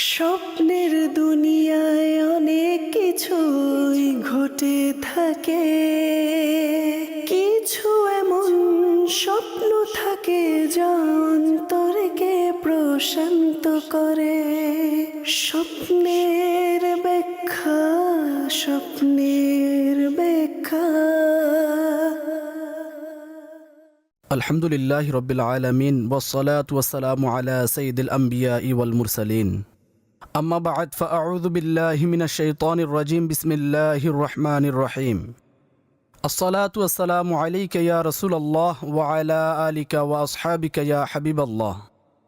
স্বপ্নের দুনিয়ায় অনেক কিছুই ঘটে থাকে, কিছু এমন স্বপ্ন থাকে যা অন্তরকে প্রশান্ত করে। স্বপ্নের ব্যাখ্যা, স্বপ্নের ব্যাখ্যা। আলহামদুলিল্লাহ রব্বিল আলামিন ওয়াসসালাতু ওয়াসসালামু আলা সাইয়্যিদিল আমবিয়াই ওয়াল মুরসালিন। আম্মা বা'দ ফাআউযু বিল্লাহি মিনাশ শাইতানির রাজীম। বিসমিল্লাহির রহমানির রহিম। আসসালাতু ওয়াসসালামু আলাইকা ইয়া রাসূলুল্লাহ ওয়া আলা আলিকা ওয়া আসহাবিকা ইয়া হাবিবাল্লাহ।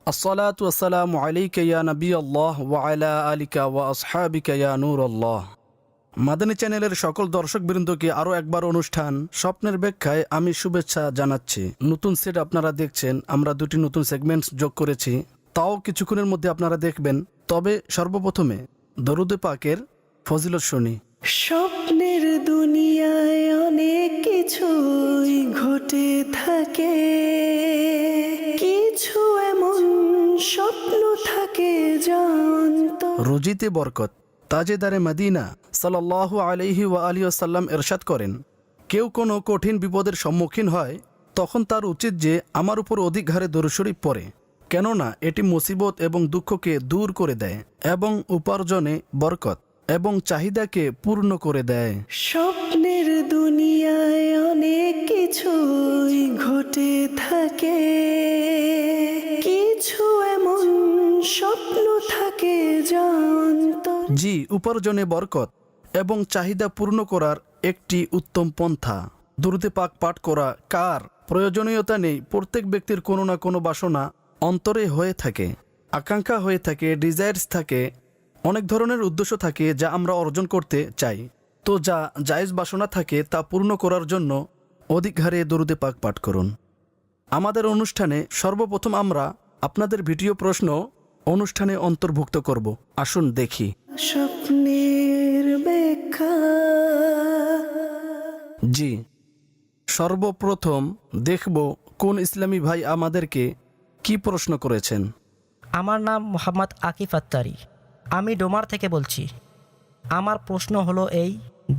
আসসালাতু ওয়াসসালামু আলাইকা ইয়া নবিয়াল্লাহ ওয়া আলা আলিকা ওয়া আসহাবিকা ইয়া নূরাল্লাহ। মাদানী চ্যানেলের সকল দর্শকবৃন্দকে আরও একবার অনুষ্ঠান স্বপ্নের ব্যাখ্যায় আমি শুভেচ্ছা জানাচ্ছি। নতুন সেট আপনারা দেখছেন, আমরা দুটি নতুন সেগমেন্টস যোগ করেছি, তাও কিছুক্ষণের মধ্যে আপনারা দেখবেন। তবে সর্বপ্রথমে দরুদে পাকের ফজিলত শুনি। স্বপ্নের দুনিয়ায় অনেক কিছুই ঘটে থাকে, কিছু এমন স্বপ্ন থাকে যা রুজিতে বরকত তাজেদারে মদিনা সাল্লাল্লাহু আলাইহি ওয়া আলিহি ওয়াসাল্লাম ইরশাদ করেন, কেউ কোনো কঠিন বিপদের সম্মুখীন হয় তখন তার উচিত যে আমার উপর অধিক হারে দরুদ শরীফ পড়ে, কেননা এটি মুসিবত এবং দুঃখকে দূর করে দেয় এবং উপার্জনে বরকত এবং চাহিদাকে পূর্ণ করে দেয়। স্বপ্নের দুনিয়ায় অনেক কিছুই ঘটে থাকে, কিছু এমন স্বপ্ন থাকে যা জি, উপার্জনে বরকত এবং চাহিদা পূর্ণ করার একটি উত্তম পন্থা। দুরুদে পাক পাঠ করা কার প্রয়োজনীয়তা নেই। প্রত্যেক ব্যক্তির কোনো না কোনো বাসনা অন্তরে হয়ে থাকে, আকাঙ্ক্ষা হয়ে থাকে, ডিজায়ার্স থাকে, অনেক ধরনের উদ্দেশ্য থাকে যা আমরা অর্জন করতে চাই। তো যা জায়েজ বাসনা থাকে তা পূর্ণ করার জন্য অধিক হারে দরুদে পাক পাঠ করুন। আমাদের অনুষ্ঠানে সর্বপ্রথম আমরা আপনাদের ভিডিও প্রশ্ন অনুষ্ঠানে অন্তর্ভুক্ত করব। আসুন দেখি। স্বপ্নের ব্যাখ্যা। জি, সর্বপ্রথম দেখব কোন ইসলামী ভাই আমাদেরকে কি প্রশ্ন করেছেন। আমার নাম মোহাম্মদ আকিফ আত্তারি, আমি ডোমার থেকে বলছি। আমার প্রশ্ন হলো এই,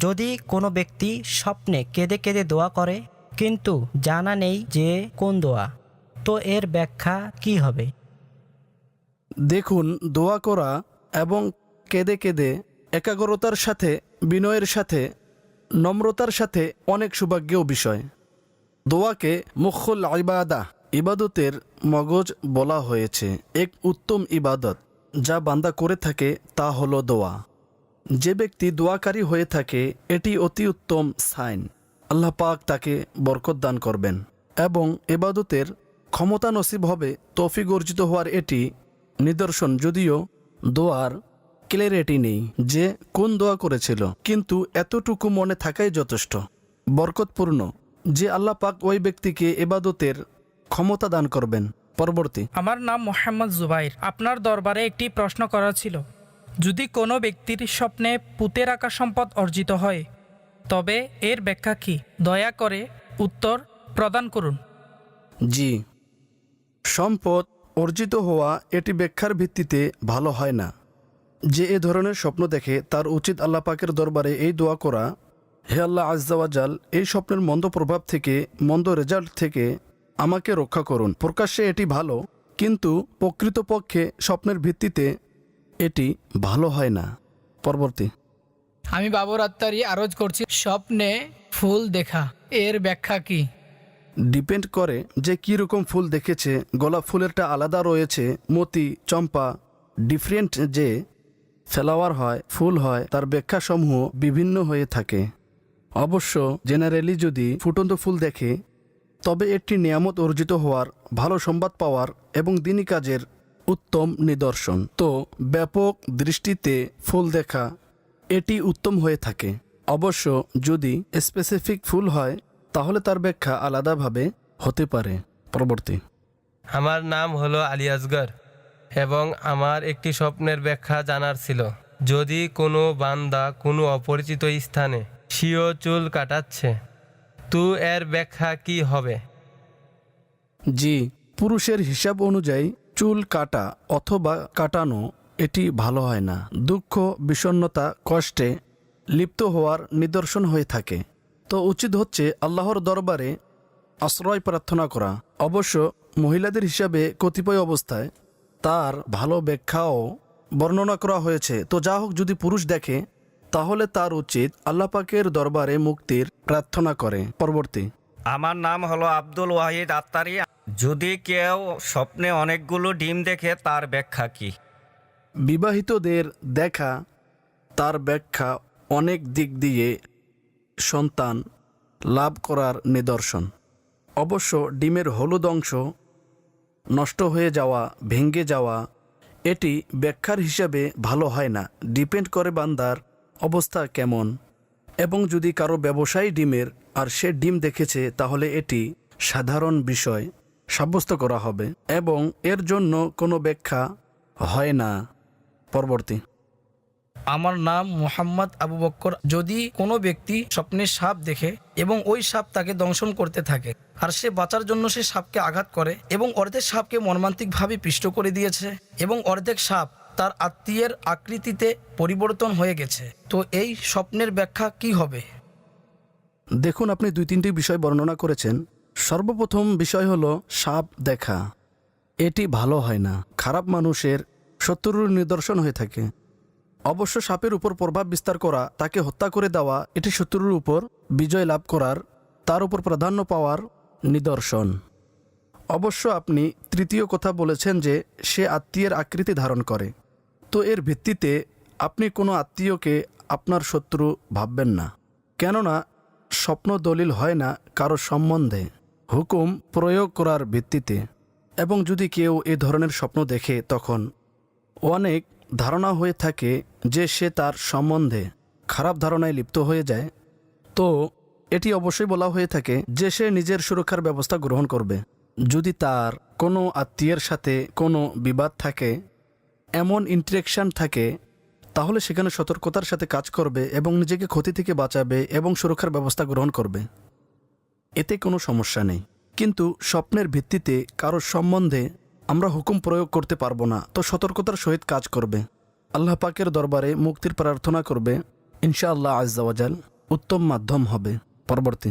যদি কোনো ব্যক্তি স্বপ্নে কেঁদে কেঁদে দোয়া করে কিন্তু জানা নেই যে কোন দোয়া, তো এর ব্যাখ্যা কি হবে? দেখুন, দোয়া করা এবং কেঁদে কেঁদে একাগ্রতার সাথে, বিনয়ের সাথে, নম্রতার সাথে অনেক সৌভাগ্যও বিষয়। দোয়াকে মুখুল ইবাদাহ, ইবাদতের মগজ বলা হয়েছে। এক উত্তম ইবাদত যা বান্দা করে থাকে তা হলো দোয়া। যে ব্যক্তি দোয়াকারী হয়ে থাকে এটি অতি উত্তম সাইন। আল্লাহ পাক তাকে বরকত দান করবেন এবং ইবাদতের ক্ষমতা নসিব হবে, তৌফিক অর্জিত হওয়ার এটি নিদর্শন। যদিও দোয়ার ক্লিয়ারিটি নেই যে কোন দোয়া করেছিল, কিন্তু এতটুকু মনে থাকাই যথেষ্ট। বরকতপূর্ণ যে আল্লাহ পাক ওই ব্যক্তিকে ইবাদতের ক্ষমতা দান করবেন। পরবর্তী। আমার নাম মোহাম্মদ জুবাইর, আপনার দরবারে একটি প্রশ্ন করা ছিল। যদি কোনো ব্যক্তির স্বপ্নে পুঁতে রাখা সম্পদ অর্জিত হয় তবে এর ব্যাখ্যা কি? দয়া করে উত্তর প্রদান করুন। জি, সম্পদ অর্জিত হওয়া এটি ব্যাখ্যার ভিত্তিতে ভালো হয় না। যে এ ধরনের স্বপ্ন দেখে তার উচিত আল্লাহ পাকের দরবারে এই দোয়া করা, হে আল্লাহ আজ্জা ওয়া জাল, এই স্বপ্নের মন্দ প্রভাব থেকে, মন্দ রেজাল্ট থেকে আমাকে রক্ষা করুন। প্রকাশ্যে এটি ভালো, কিন্তু প্রকৃতপক্ষে স্বপ্নের ভিত্তিতে এটি ভালো হয় না। পরবর্তী। আমি বাবর আত্তারি আরজ করছি, স্বপ্নে ফুল দেখা এর ব্যাখ্যা কি? ডিপেন্ড করে যে কী রকম ফুল দেখেছে। গোলাপ ফুলেরটা আলাদা রয়েছে, মতি, চম্পা, ডিফারেন্ট যে ফ্লাওয়ার হয়, ফুল হয়, তার ব্যাখ্যাসমূহ বিভিন্ন হয়ে থাকে। অবশ্য জেনারেলি যদি ফুটন্ত ফুল দেখে তবে একটি নিয়ামত অর্জিত হওয়ার, ভালো সংবাদ পাওয়ার এবং দিনী কাজের উত্তম নিদর্শন। তো ব্যাপক দৃষ্টিতে ফুল দেখা এটি উত্তম হয়ে থাকে। অবশ্য যদি স্পেসিফিক ফুল হয় তাহলে তার ব্যাখ্যা আলাদাভাবে হতে পারে। পরবর্তী। আমার নাম হলো আলী আসগর এবং আমার একটি স্বপ্নের ব্যাখ্যা জানার ছিল। যদি কোনো বান্দা কোনো অপরিচিত স্থানে স্বীয় চুল কাটাচ্ছে তো এর ব্যাখ্যা কি হবে? জি, পুরুষের হিসাব অনুযায়ী চুল কাটা অথবা কাটানো এটি ভালো হয় না। দুঃখ, বিষণ্ণতা, কষ্টে লিপ্ত হওয়ার নিদর্শন হয়ে থাকে। তো উচিত হচ্ছে আল্লাহর দরবারে আশ্রয় প্রার্থনা করা। অবশ্য মহিলাদের হিসাবে কতিপয় অবস্থায় তার ভালো ব্যাখ্যাও বর্ণনা করা হয়েছে। তো যা হোক, যদি পুরুষ দেখে তাহলে তার উচিত আল্লাহ পাকের দরবারে মুক্তির প্রার্থনা করে। পরবর্তী। আমার নাম হলো আব্দুল ওয়াহিদ আত্তারি। যদি কেউ স্বপ্নে অনেকগুলো ডিম দেখে তার ব্যাখ্যা কি? বিবাহিতদের দেখা তার ব্যাখ্যা অনেক দিক দিয়ে সন্তান লাভ করার নিদর্শন। অবশ্য ডিমের হলুদ অংশ নষ্ট হয়ে যাওয়া, ভেঙে যাওয়া এটি ব্যাখ্যার হিসাবে ভালো হয় না। ডিপেন্ড করে বান্দার অবস্থা কেমন, এবং যদি কারো ব্যবসায়ী ডিমের আর সে ডিম দেখেছে তাহলে এটি সাধারণ বিষয় সাব্যস্ত করা হবে এবং এর জন্য কোনো ব্যাখ্যা হয় না। পরবর্তী। আমার নাম মোহাম্মদ আবু বক্কর। যদি কোনো ব্যক্তি স্বপ্নে সাপ দেখে এবং ওই সাপ তাকে দংশন করতে থাকে আর সে বাঁচার জন্য সে সাপকে আঘাত করে এবং অর্ধেক সাপকে মর্মান্তিকভাবে পিষ্ট করে দিয়েছে এবং অর্ধেক সাপ তার আত্মীয়ের আকৃতিতে পরিবর্তন হয়ে গেছে, তো এই স্বপ্নের ব্যাখ্যা কি হবে? দেখুন, আপনি 2-3টি বিষয় বর্ণনা করেছেন। সর্বপ্রথম বিষয় হলো সাপ দেখা। এটি ভালো হয় না, খারাপ মানুষের শত্রুর নিদর্শন হয়ে থাকে। অবশ্য সাপের উপর প্রভাব বিস্তার করা, তাকে হত্যা করে দেওয়া, এটি শত্রুর উপর বিজয় লাভ করার, তার উপর প্রাধান্য পাওয়ার নিদর্শন। অবশ্য আপনি তৃতীয় কথা বলেছেন যে সে আত্মীয়ের আকৃতি ধারণ করে। তো এর ভিত্তিতে আপনি কোনো আত্মীয়কে আপনার শত্রু ভাববেন না, কেননা স্বপ্ন দলিল হয় না কারো সম্বন্ধে, হুকুম প্রয়োগ করার ভিত্তিতে। এবং যদি কেউ এ ধরনের স্বপ্ন দেখে তখন অনেক ধারণা হয়ে থাকে যে সে তার সম্বন্ধে খারাপ ধারণায় লিপ্ত হয়ে যায়, তো এটি অবশ্যই বলা হয়ে থাকে যে সে নিজের সুরক্ষার ব্যবস্থা গ্রহণ করবে। যদি তার কোনো আত্মীয়ের সাথে কোনো বিবাদ থাকে, এমন ইন্টারেকশন থাকে, তাহলে সেখানে সতর্কতার সাথে কাজ করবে এবং নিজেকে ক্ষতি থেকে বাঁচাবে এবং সুরক্ষার ব্যবস্থা গ্রহণ করবে। এতে কোনো সমস্যা নেই। কিন্তু স্বপ্নের ভিত্তিতে কারোর সম্বন্ধে আমরা হুকুম প্রয়োগ করতে পারবো না, তো সতর্কতার সহিত কাজ করবে, আল্লাহ পাকের দরবারে মুক্তির প্রার্থনা করবে। ইনশাআল্লাহ আজ্জা ওয়াজাল উত্তম মাধ্যম হবে। পরবর্তী।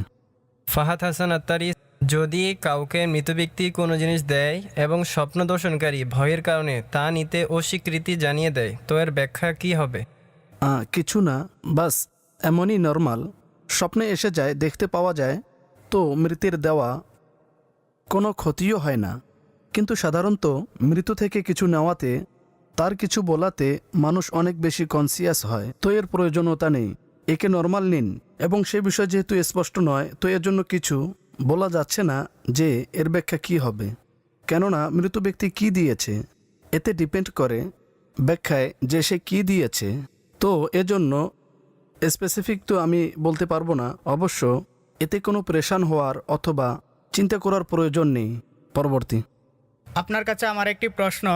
ফাহাদ হাসান আত্তারি। যদি কাউকে মৃত ব্যক্তি কোনো জিনিস দেয় এবং স্বপ্ন দর্শনকারী ভয়ের কারণে তা নিতে অস্বীকৃতি জানিয়ে দেয়, তো এর ব্যাখ্যা কি হবে? কিছু না, বাস এমনই নর্মাল। স্বপ্নে এসে যায়, দেখতে পাওয়া যায়, তো মৃতের দেওয়া কোনো ক্ষতিও হয় না। কিন্তু সাধারণত মৃত্যু থেকে কিছু নেওয়াতে, তার কিছু বলাতে মানুষ অনেক বেশি কনসিয়াস হয়, তো এর প্রয়োজনীয়তা নেই। একে নর্মাল নিন, এবং সে বিষয় যেহেতু স্পষ্ট নয়, তো এর জন্য কিছু বলা যাচ্ছে না যে এর ব্যাখ্যা কী হবে, কেননা মৃত ব্যক্তি কি দিয়েছে এতে ডিপেন্ড করে ব্যাখ্যায় যে সে কি দিয়েছে। তো এজন্য স্পেসিফিক তো আমি বলতে পারবো না। অবশ্য এতে কোনো প্রেশান হওয়ার অথবা চিন্তা করার প্রয়োজন নেই। পরবর্তী। আপনার কাছে আমার একটি প্রশ্ন,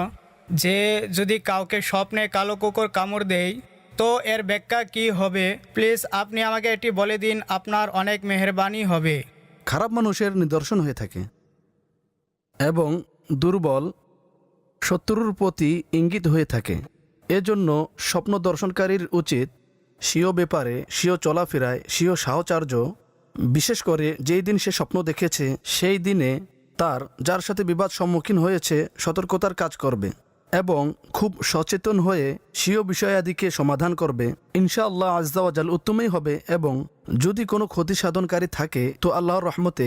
যে যদি কাউকে স্বপ্নে কালো কুকুর কামড় দেয় তো এর ব্যাখ্যা কি হবে? প্লিজ আপনি আমাকে এটি বলে দিন, আপনার অনেক মেহেরবানি হবে। খারাপ মানুষের নিদর্শন হয়ে থাকে এবং দুর্বল শত্রুর প্রতি ইঙ্গিত হয়ে থাকে। এজন্য স্বপ্ন দর্শনকারীর উচিত স্বীয় ব্যাপারে, স্বীয় চলাফেরায়, স্বীয় সাহচর্য, বিশেষ করে যেই দিন সে স্বপ্ন দেখেছে সেই দিনে তার যার সাথে বিবাদ সম্মুখীন হয়েছে সতর্কতার কাজ করবে এবং খুব সচেতন হয়ে স্বীয় বিষয়াদিকে সমাধান করবে। ইনশাআল্লাহ আজ্জা ওয়াজাল উত্তমই হবে। এবং যদি কোনো ক্ষতি সাধনকারী থাকে তো আল্লাহর রহমতে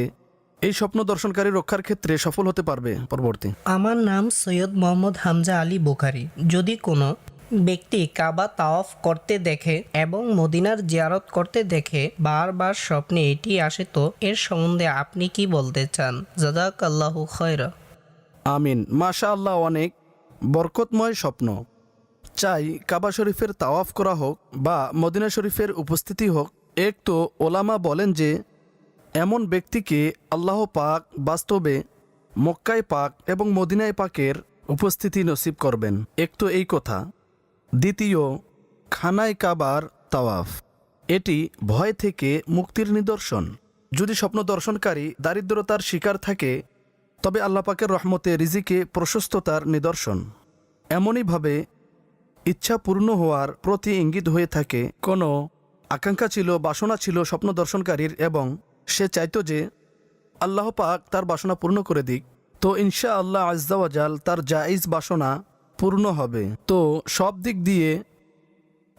এই স্বপ্ন দর্শনকারী রক্ষার ক্ষেত্রে সফল হতে পারবে। পরবর্তী। আমার নাম সৈয়দ মোহাম্মদ হামজা আলী বুখারী। যদি কোনো ব্যক্তি কাবা তাওয়াফ করতে দেখে এবং মদিনার জিয়ারত করতে দেখে বারবার স্বপ্নে এটি আসে, তো এর সম্বন্ধে আপনি কি বলতে চান? জাযাকাল্লাহু খায়রা। আমিন। মাশা আল্লাহ, অনেক বরকতময় স্বপ্ন। চাই কাবা শরীফের তাওয়াফ করা হোক বা মদিনা শরীফের উপস্থিতি হোক। এক তো ওলামা বলেন যে এমন ব্যক্তিকে আল্লাহ পাক বাস্তবে মক্কায় পাক এবং মদিনায় পাকের উপস্থিতি নসিব করবেন। এক তো এই কথা। দ্বিতীয়, খানায় কাবার তাওয়াফ, এটি ভয় থেকে মুক্তির নিদর্শন। যদি স্বপ্ন দর্শনকারী দারিদ্রতার শিকার থাকে তবে আল্লাহ পাকের রহমতে রিজিকে প্রশস্ততার নিদর্শন। এমনইভাবে ইচ্ছা পূর্ণ হওয়ার প্রতি ইঙ্গিত হয়ে থাকে। কোনো আকাঙ্ক্ষা ছিল, বাসনা ছিল স্বপ্ন দর্শনকারীর, এবং সে চাইতো যে আল্লাহ পাক তার বাসনা পূর্ণ করে দিক, তো ইনশা আল্লাহ আজ্জাওয়াজাল তার জায়েজ বাসনা পূর্ণ হবে। তো সব দিক দিয়ে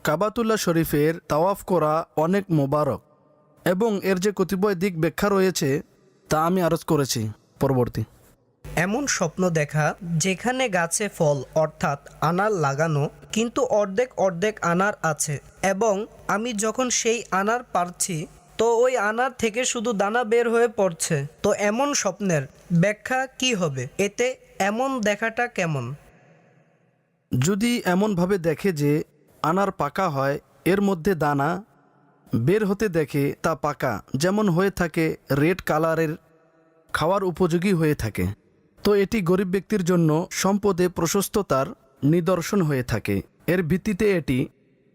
কাবাতুল্লাহ শরীফের তাওয়াফ করা অনেক মোবারক, এবং এর যে কতিপয় দিক ব্যাখ্যা রয়েছে তা আমি আরজ করেছি। পরবর্তী এমন স্বপ্ন দেখা যেখানে গাছে ফল অর্থাৎ আনার লাগানো, কিন্তু অর্ধেক অর্ধেক আনার আছে, এবং আমি যখন সেই আনার পারছি তো ওই আনার থেকে শুধু দানা বের হয়ে পড়ছে, তো এমন স্বপ্নের ব্যাখ্যা কি হবে? এতে এমন দেখাটা কেমন? যদি এমনভাবে দেখে যে আনার পাকা হয়, এর মধ্যে দানা বের হতে দেখে তা পাকা, যেমন হয়ে থাকে রেড কালারের, খাওয়ার উপযোগী হয়ে থাকে, তো এটি গরিব ব্যক্তির জন্য সম্পদে প্রশস্ততার নিদর্শন হয়ে থাকে। এর ভিত্তিতে এটি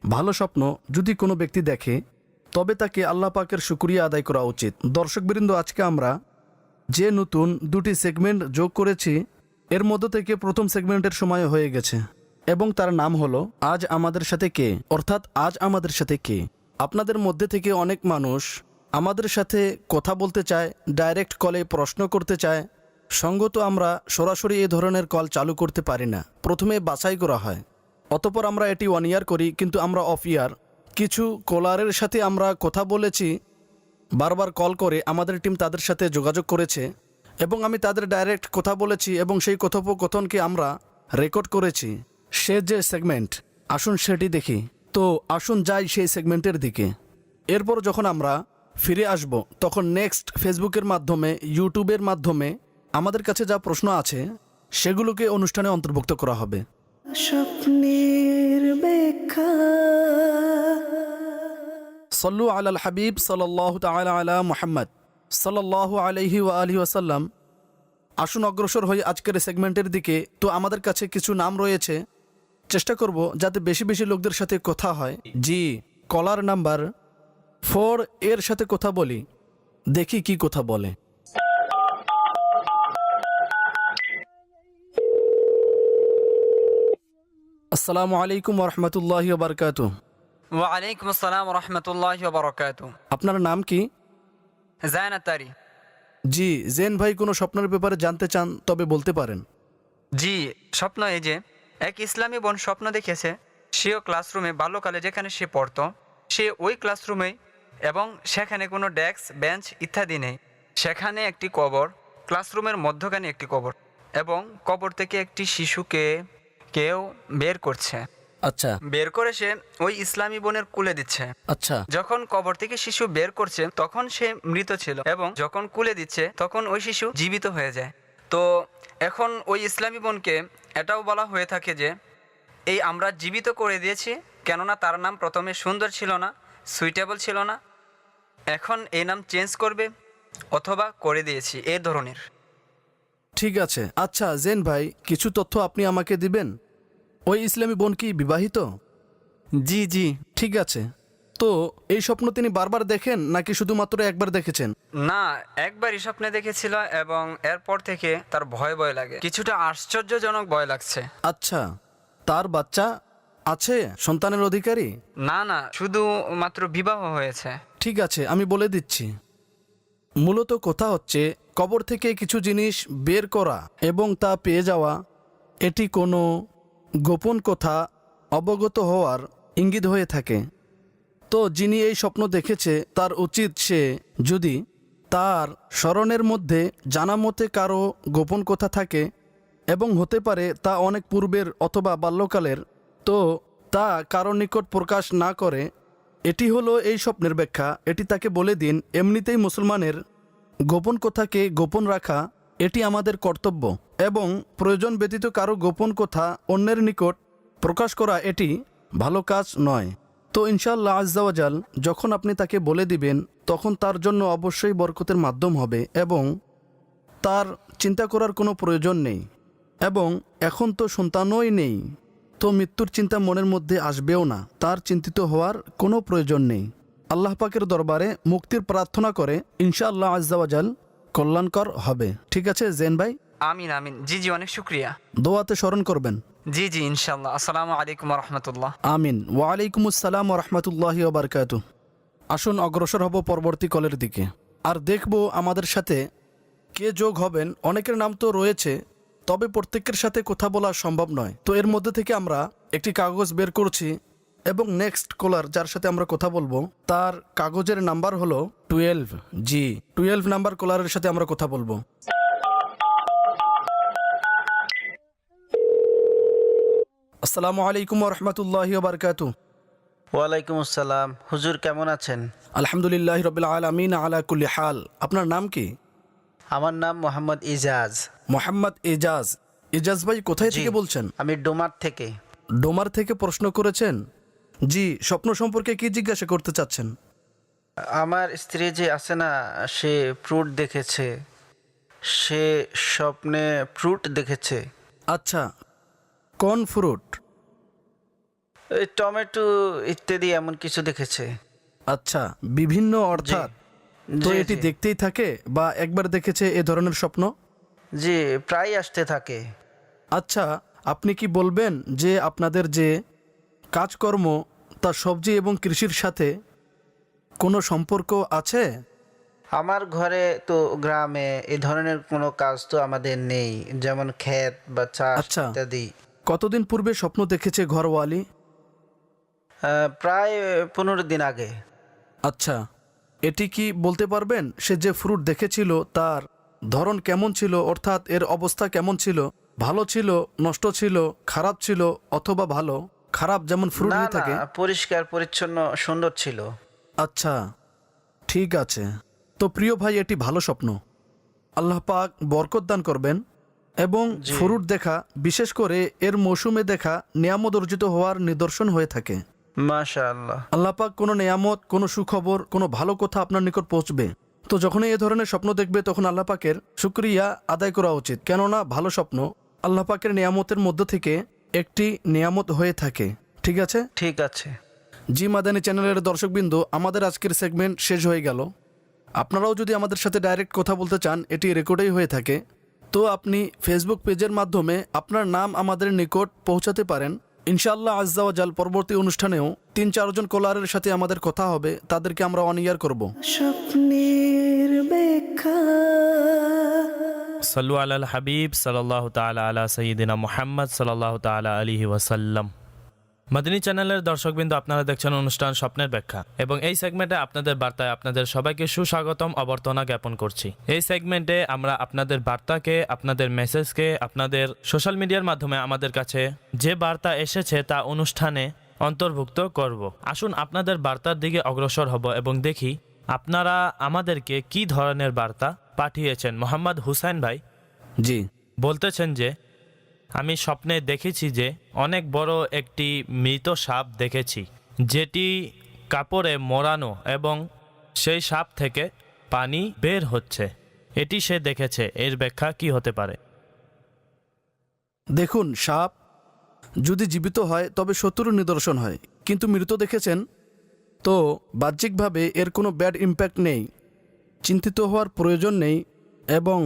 ভালো স্বপ্ন যদি কোনো ব্যক্তি দেখে, তবে তাকে আল্লাহ পাকের শুকরিয়া আদায় করা উচিত। দর্শকবৃন্দ, আজকে আমরা যে নতুন দুটি সেগমেন্ট যোগ করেছি, এর মধ্য থেকে প্রথম সেগমেন্টের সময় হয়ে গেছে, এবং তার নাম হলো আজ আমাদের সাথে কে, অর্থাৎ আজ আমাদের সাথে কে। আপনাদের মধ্যে থেকে অনেক মানুষ আমাদের সাথে কথা বলতে চায়, ডাইরেক্ট কলে প্রশ্ন করতে চায়। সঙ্গত আমরা সরাসরি এই ধরনের কল চালু করতে পারি না, প্রথমে বাছাই করা হয়, অতপর আমরা এটি 1 ইয়ার করি, কিন্তু আমরা অফ ইয়ার। কিছু কলারের সাথে আমরা কথা বলেছি, বারবার কল করে আমাদের টিম তাদের সাথে যোগাযোগ করেছে, এবং আমি তাদের ডাইরেক্ট কথা বলেছি, এবং সেই কথোপকথনকে আমরা রেকর্ড করেছি। সে যে সেগমেন্ট, আসুন সেটি দেখি। তো আসুন যাই সেই সেগমেন্টের দিকে। এরপর যখন আমরা ফিরে আসব, তখন নেক্সট ফেসবুকের মাধ্যমে, ইউটিউবের মাধ্যমে আমাদের কাছে যা প্রশ্ন আছে সেগুলোকে অনুষ্ঠানে অন্তর্ভুক্ত করা হবে। স্বপ্নের ব্যাখ্যা। সল্লু আলাল হাবিব সাল্লাল্লাহু তাআলা আলা মুহাম্মদ সাল্লাল্লাহু আলাইহি ওয়া আলিহি ওয়াসাল্লাম। আসুন অগ্রসর হই আজকের সেগমেন্টের দিকে। তো আমাদের কাছে কিছু নাম রয়েছে, চেষ্টা করব যাতে বেশি বেশি লোকদের সাথে কথা হয়। জি, কলার নাম্বার 4 এর সাথে কথা বলি, দেখি কি কথা বলে। আসসালামু আলাইকুম ওয়া রাহমাতুল্লাহি ওয়া বারাকাতুহু। ওয়ালাইকুম আসসালাম রহমতুল্লাহ বারকাত। আপনার নাম কি? জায়ন আত্তারি। জি জেন ভাই, কোনো স্বপ্নের ব্যাপারে জানতে চান তবে বলতে পারেন। জি, স্বপ্ন এই যে এক ইসলামী বোন স্বপ্ন দেখেছে, সেও ক্লাসরুমে বাল্যকালে যেখানে সে পড়তো, সে ওই ক্লাসরুমেই, এবং সেখানে কোনো ডেস্ক, বেঞ্চ ইত্যাদি নেই। সেখানে একটি কবর, ক্লাসরুমের মধ্যখানে একটি কবর, এবং কবর থেকে একটি শিশুকে কেউ বের করছে। আচ্ছা বের করে সে ওই ইসলামী বোনের কুলে দিচ্ছে। আচ্ছা, যখন কবর থেকে শিশু বের করছে তখন সে মৃত ছিল, এবং যখন কুলে দিচ্ছে তখন ওই শিশু জীবিত হয়ে যায়। তো এখন ওই ইসলামী বোনকে এটাও বলা হয়ে থাকে যে এই আমরা জীবিত করে দিয়েছি, কেননা তার নাম প্রথমে সুন্দর ছিল না, সুইটেবল ছিল না, এখন এই নাম চেঞ্জ করবে অথবা করে দিয়েছি, এই ধরনের। ঠিক আছে। আচ্ছা জেন ভাই, কিছু তথ্য আপনি আমাকে দিবেন। ওই ইসলামী বোন কি বিবাহিত? জি জি। ঠিক আছে। তো এই স্বপ্ন তিনি বারবার দেখেন নাকি শুধুমাত্র একবার দেখেছেন? না, একবারই স্বপ্নে দেখেছিল, এবং এরপর থেকে তার ভয় ভয় লাগে, কিছুটা আশ্চর্যজনক ভয় লাগছে। আচ্ছা, তার বাচ্চা আছে, সন্তানের অধিকারী? না না, শুধু মাত্র বিবাহ হয়েছে। ঠিক আছে, আমি বলে দিচ্ছি। মূলত কথা হচ্ছে কবর থেকে কিছু জিনিস বের করা এবং তা পেয়ে যাওয়া, এটি কোনো গোপন কথা অবগত হওয়ার ইঙ্গিত হয়ে থাকে। তো যিনি এই স্বপ্ন দেখেছে তার উচিত সে যদি তার স্মরণের মধ্যে জানা মতে কারো গোপন কথা থাকে, এবং হতে পারে তা অনেক পূর্বের অথবা বাল্যকালের, তো তা কারো নিকট প্রকাশ না করে। এটি হলো এই স্বপ্নের ব্যাখ্যা। এটি তাকে বলে দিন, এমনিতেই মুসলমানের গোপন কথাকে গোপন রাখা এটি আমাদের কর্তব্য, এবং প্রয়োজন ব্যতীত কারো গোপন কথা অন্যের নিকট প্রকাশ করা এটি ভালো কাজ নয়। তো ইনশাআল্লাহ আজ্জাওয়াজাল যখন আপনি তাকে বলে দিবেন, তখন তার জন্য অবশ্যই বরকতের মাধ্যম হবে, এবং তার চিন্তা করার কোনো প্রয়োজন নেই, এবং এখন তো সন্তানই নেই, তো মৃত্যুর চিন্তা মনের মধ্যে আসবেও না। তার চিন্তিত হওয়ার কোনো প্রয়োজন নেই। আল্লাহ পাকের দরবারে মুক্তির প্রার্থনা করে ইনশাআল্লাহ আজ্জাওয়াজাল কল্যাণকর হবে। ঠিক আছে জেন ভাই? আমিন আমিন। জি জি, অনেক শুক্রিয়া। দোয়াতে স্মরণ করবেন। জি জি ইনশাল্লাহ। আসসালামু আলাইকুম রহমতুল্লাহ। আমিন। ওয়ালাইকুম আসসালাম রহমতুল্লাহি ওবরকাত। আসুন অগ্রসর হব পরবর্তী কলের দিকে, আর দেখব আমাদের সাথে কে যোগ হবেন। অনেকের নাম তো রয়েছে, তবে প্রত্যেকের সাথে কথা বলা সম্ভব নয়। তো এর মধ্যে থেকে আমরা একটি কাগজ বের করছি এবং নেক্সট কলার যার সাথে আমরা কথা বলবো তার কাগজের নাম্বার হলো 12। জি 12 নাম্বার কলারের সাথে আমরা কথা বলবো। আসসালামু আলাইকুম রহমতুল্লাহি ওবরকাত। ওয়ালাইকুম আসসালাম। হুজুর কেমন আছেন? আলহামদুলিল্লাহ রবিল আলমিন আলা কুল্লি হাল। আপনার নাম কি? আমার নাম মোহাম্মদ ইজাজ। মোহাম্মদ এজাজ। এজাজ ভাই কোথায় জি। থেকে বলছেন? আমি ডোমার থেকে। ডোমার থেকে প্রশ্ন করেছেন? জি, স্বপ্ন সম্পর্কে কি জিজ্ঞাসা করতে চাচ্ছেন? আমার স্ত্রী যে আছে না, সে ফ্রুট দেখেছে, সে স্বপ্নে ফ্রুট দেখেছে। আচ্ছা, কোন ফ্রুট? এই টমেটো ইত্যাদি এমন কিছু দেখেছে। আচ্ছা, বিভিন্ন অর্থাৎ তো জি, এটি জি। দেখতেই থাকে বা একবার দেখেছে এ ধরনের স্বপ্ন? জি, প্রায় আসতে থাকে। আচ্ছা, আপনি কি বলবেন যে আপনাদের যে কাজকর্ম তা সবজি এবং কৃষির সাথে কোনো সম্পর্ক আছে? আমার ঘরে তো গ্রামে এই ধরনের কোনো কাজ তো আমাদের নেই, যেমন ক্ষেত বা চাষ আচ্ছা। ইত্যাদি। কতদিন পূর্বে স্বপ্ন দেখেছে ঘরওয়ালি? প্রায় 15 দিন আগে। আচ্ছা, এটি কি বলতে পারবেন সে যে ফ্রুট দেখেছিল তার ধরন কেমন ছিল, অর্থাৎ এর অবস্থা কেমন ছিল? ভালো ছিল, নষ্ট ছিল, খারাপ ছিল, অথবা ভালো খারাপ যেমন ফ্রুট না হয়ে না, থাকে? পরিষ্কার পরিচ্ছন্ন সুন্দর ছিল। আচ্ছা, ঠিক আছে। তো প্রিয় ভাই, এটি ভালো স্বপ্ন। আল্লাহ পাক বরকত দান করবেন। এবং জি। ফ্রুট দেখা, বিশেষ করে এর মৌসুমে দেখা, নিয়ামত অর্জিত হওয়ার নিদর্শন হয়ে থাকে। মাশাআল্লাহ। আল্লাহ পাক কোনো নিয়ামত, কোনো সুখবর, কোনো ভালো কথা আপনার নিকট পৌঁছবে। তো যখনই এ ধরনের স্বপ্ন দেখবে তখন আল্লাহ পাকের শুকরিয়া আদায় করা উচিত, কেননা ভালো স্বপ্ন আল্লাহ পাকের নিয়ামতের মধ্য থেকে একটি নিয়ামত হয়ে থাকে। ঠিক আছে? ঠিক আছে। জি মাদানী চ্যানেলের দর্শকবৃন্দ, আমাদের আজকের সেগমেন্ট শেষ হয়ে গেল। আপনারাও যদি আমাদের সাথে ডাইরেক্ট কথা বলতে চান, এটি রেকর্ডেই হয়ে থাকে, তো আপনি ফেসবুক পেজের মাধ্যমে আপনার নাম আমাদের নিকট পৌঁছাতে পারেন। ইনশাআল্লাহ আজ্জা ওয়া জাল পরবর্তী অনুষ্ঠানেও 3-4 জন কলারের সাথে আমাদের কথা হবে, তাদেরকে আমরা অন ইয়ার করব। স্বপ্নের ব্যাখ্যা সাল্লু আলাল হাবিব সাল্লাল্লাহু তাআলা আলা সাইয়্যিদিনা মুহাম্মদ সাল্লাল্লাহু তাআলা আলাইহি ওয়াসাল্লাম। মাদানী চ্যানেলের দর্শকবৃন্দ, আপনারা দেখছেন অনুষ্ঠান স্বপ্নের ব্যাখ্যা, এবং এই সেগমেন্টে আপনাদের বার্তায় আপনাদের সবাইকে সুস্বাগতম অভ্যর্থনা জ্ঞাপন করছি। এই সেগমেন্টে আমরা আপনাদের বার্তাকে, আপনাদের মেসেজকে, আপনাদের সোশ্যাল মিডিয়ার মাধ্যমে আমাদের কাছে যে বার্তা এসেছে তা অনুষ্ঠানে অন্তর্ভুক্ত করব। আসুন আপনাদের বার্তার দিকে অগ্রসর হব এবং দেখি আপনারা আমাদেরকে কি ধরনের বার্তা পাঠিয়েছেন। মোহাম্মদ হুসাইন ভাই জি বলতেছেন যে, আমি স্বপ্নে দেখেছি যে অনেক বড় একটি মৃত সাপ দেখেছি, যেটি কাপড়ে মোড়ানো, এবং সেই সাপ থেকে পানি বের হচ্ছে। এটি সে দেখেছে, এর ব্যাখ্যা কি হতে পারে? দেখুন, সাপ যদি জীবিত হয় তবে শত্রুর নিদর্শন হয়, কিন্তু মৃত দেখেছেন তো বাহ্যিকভাবে এর কোনো ব্যাড ইম্প্যাক্ট নেই, চিন্তিত হওয়ার প্রয়োজন নেই। এবং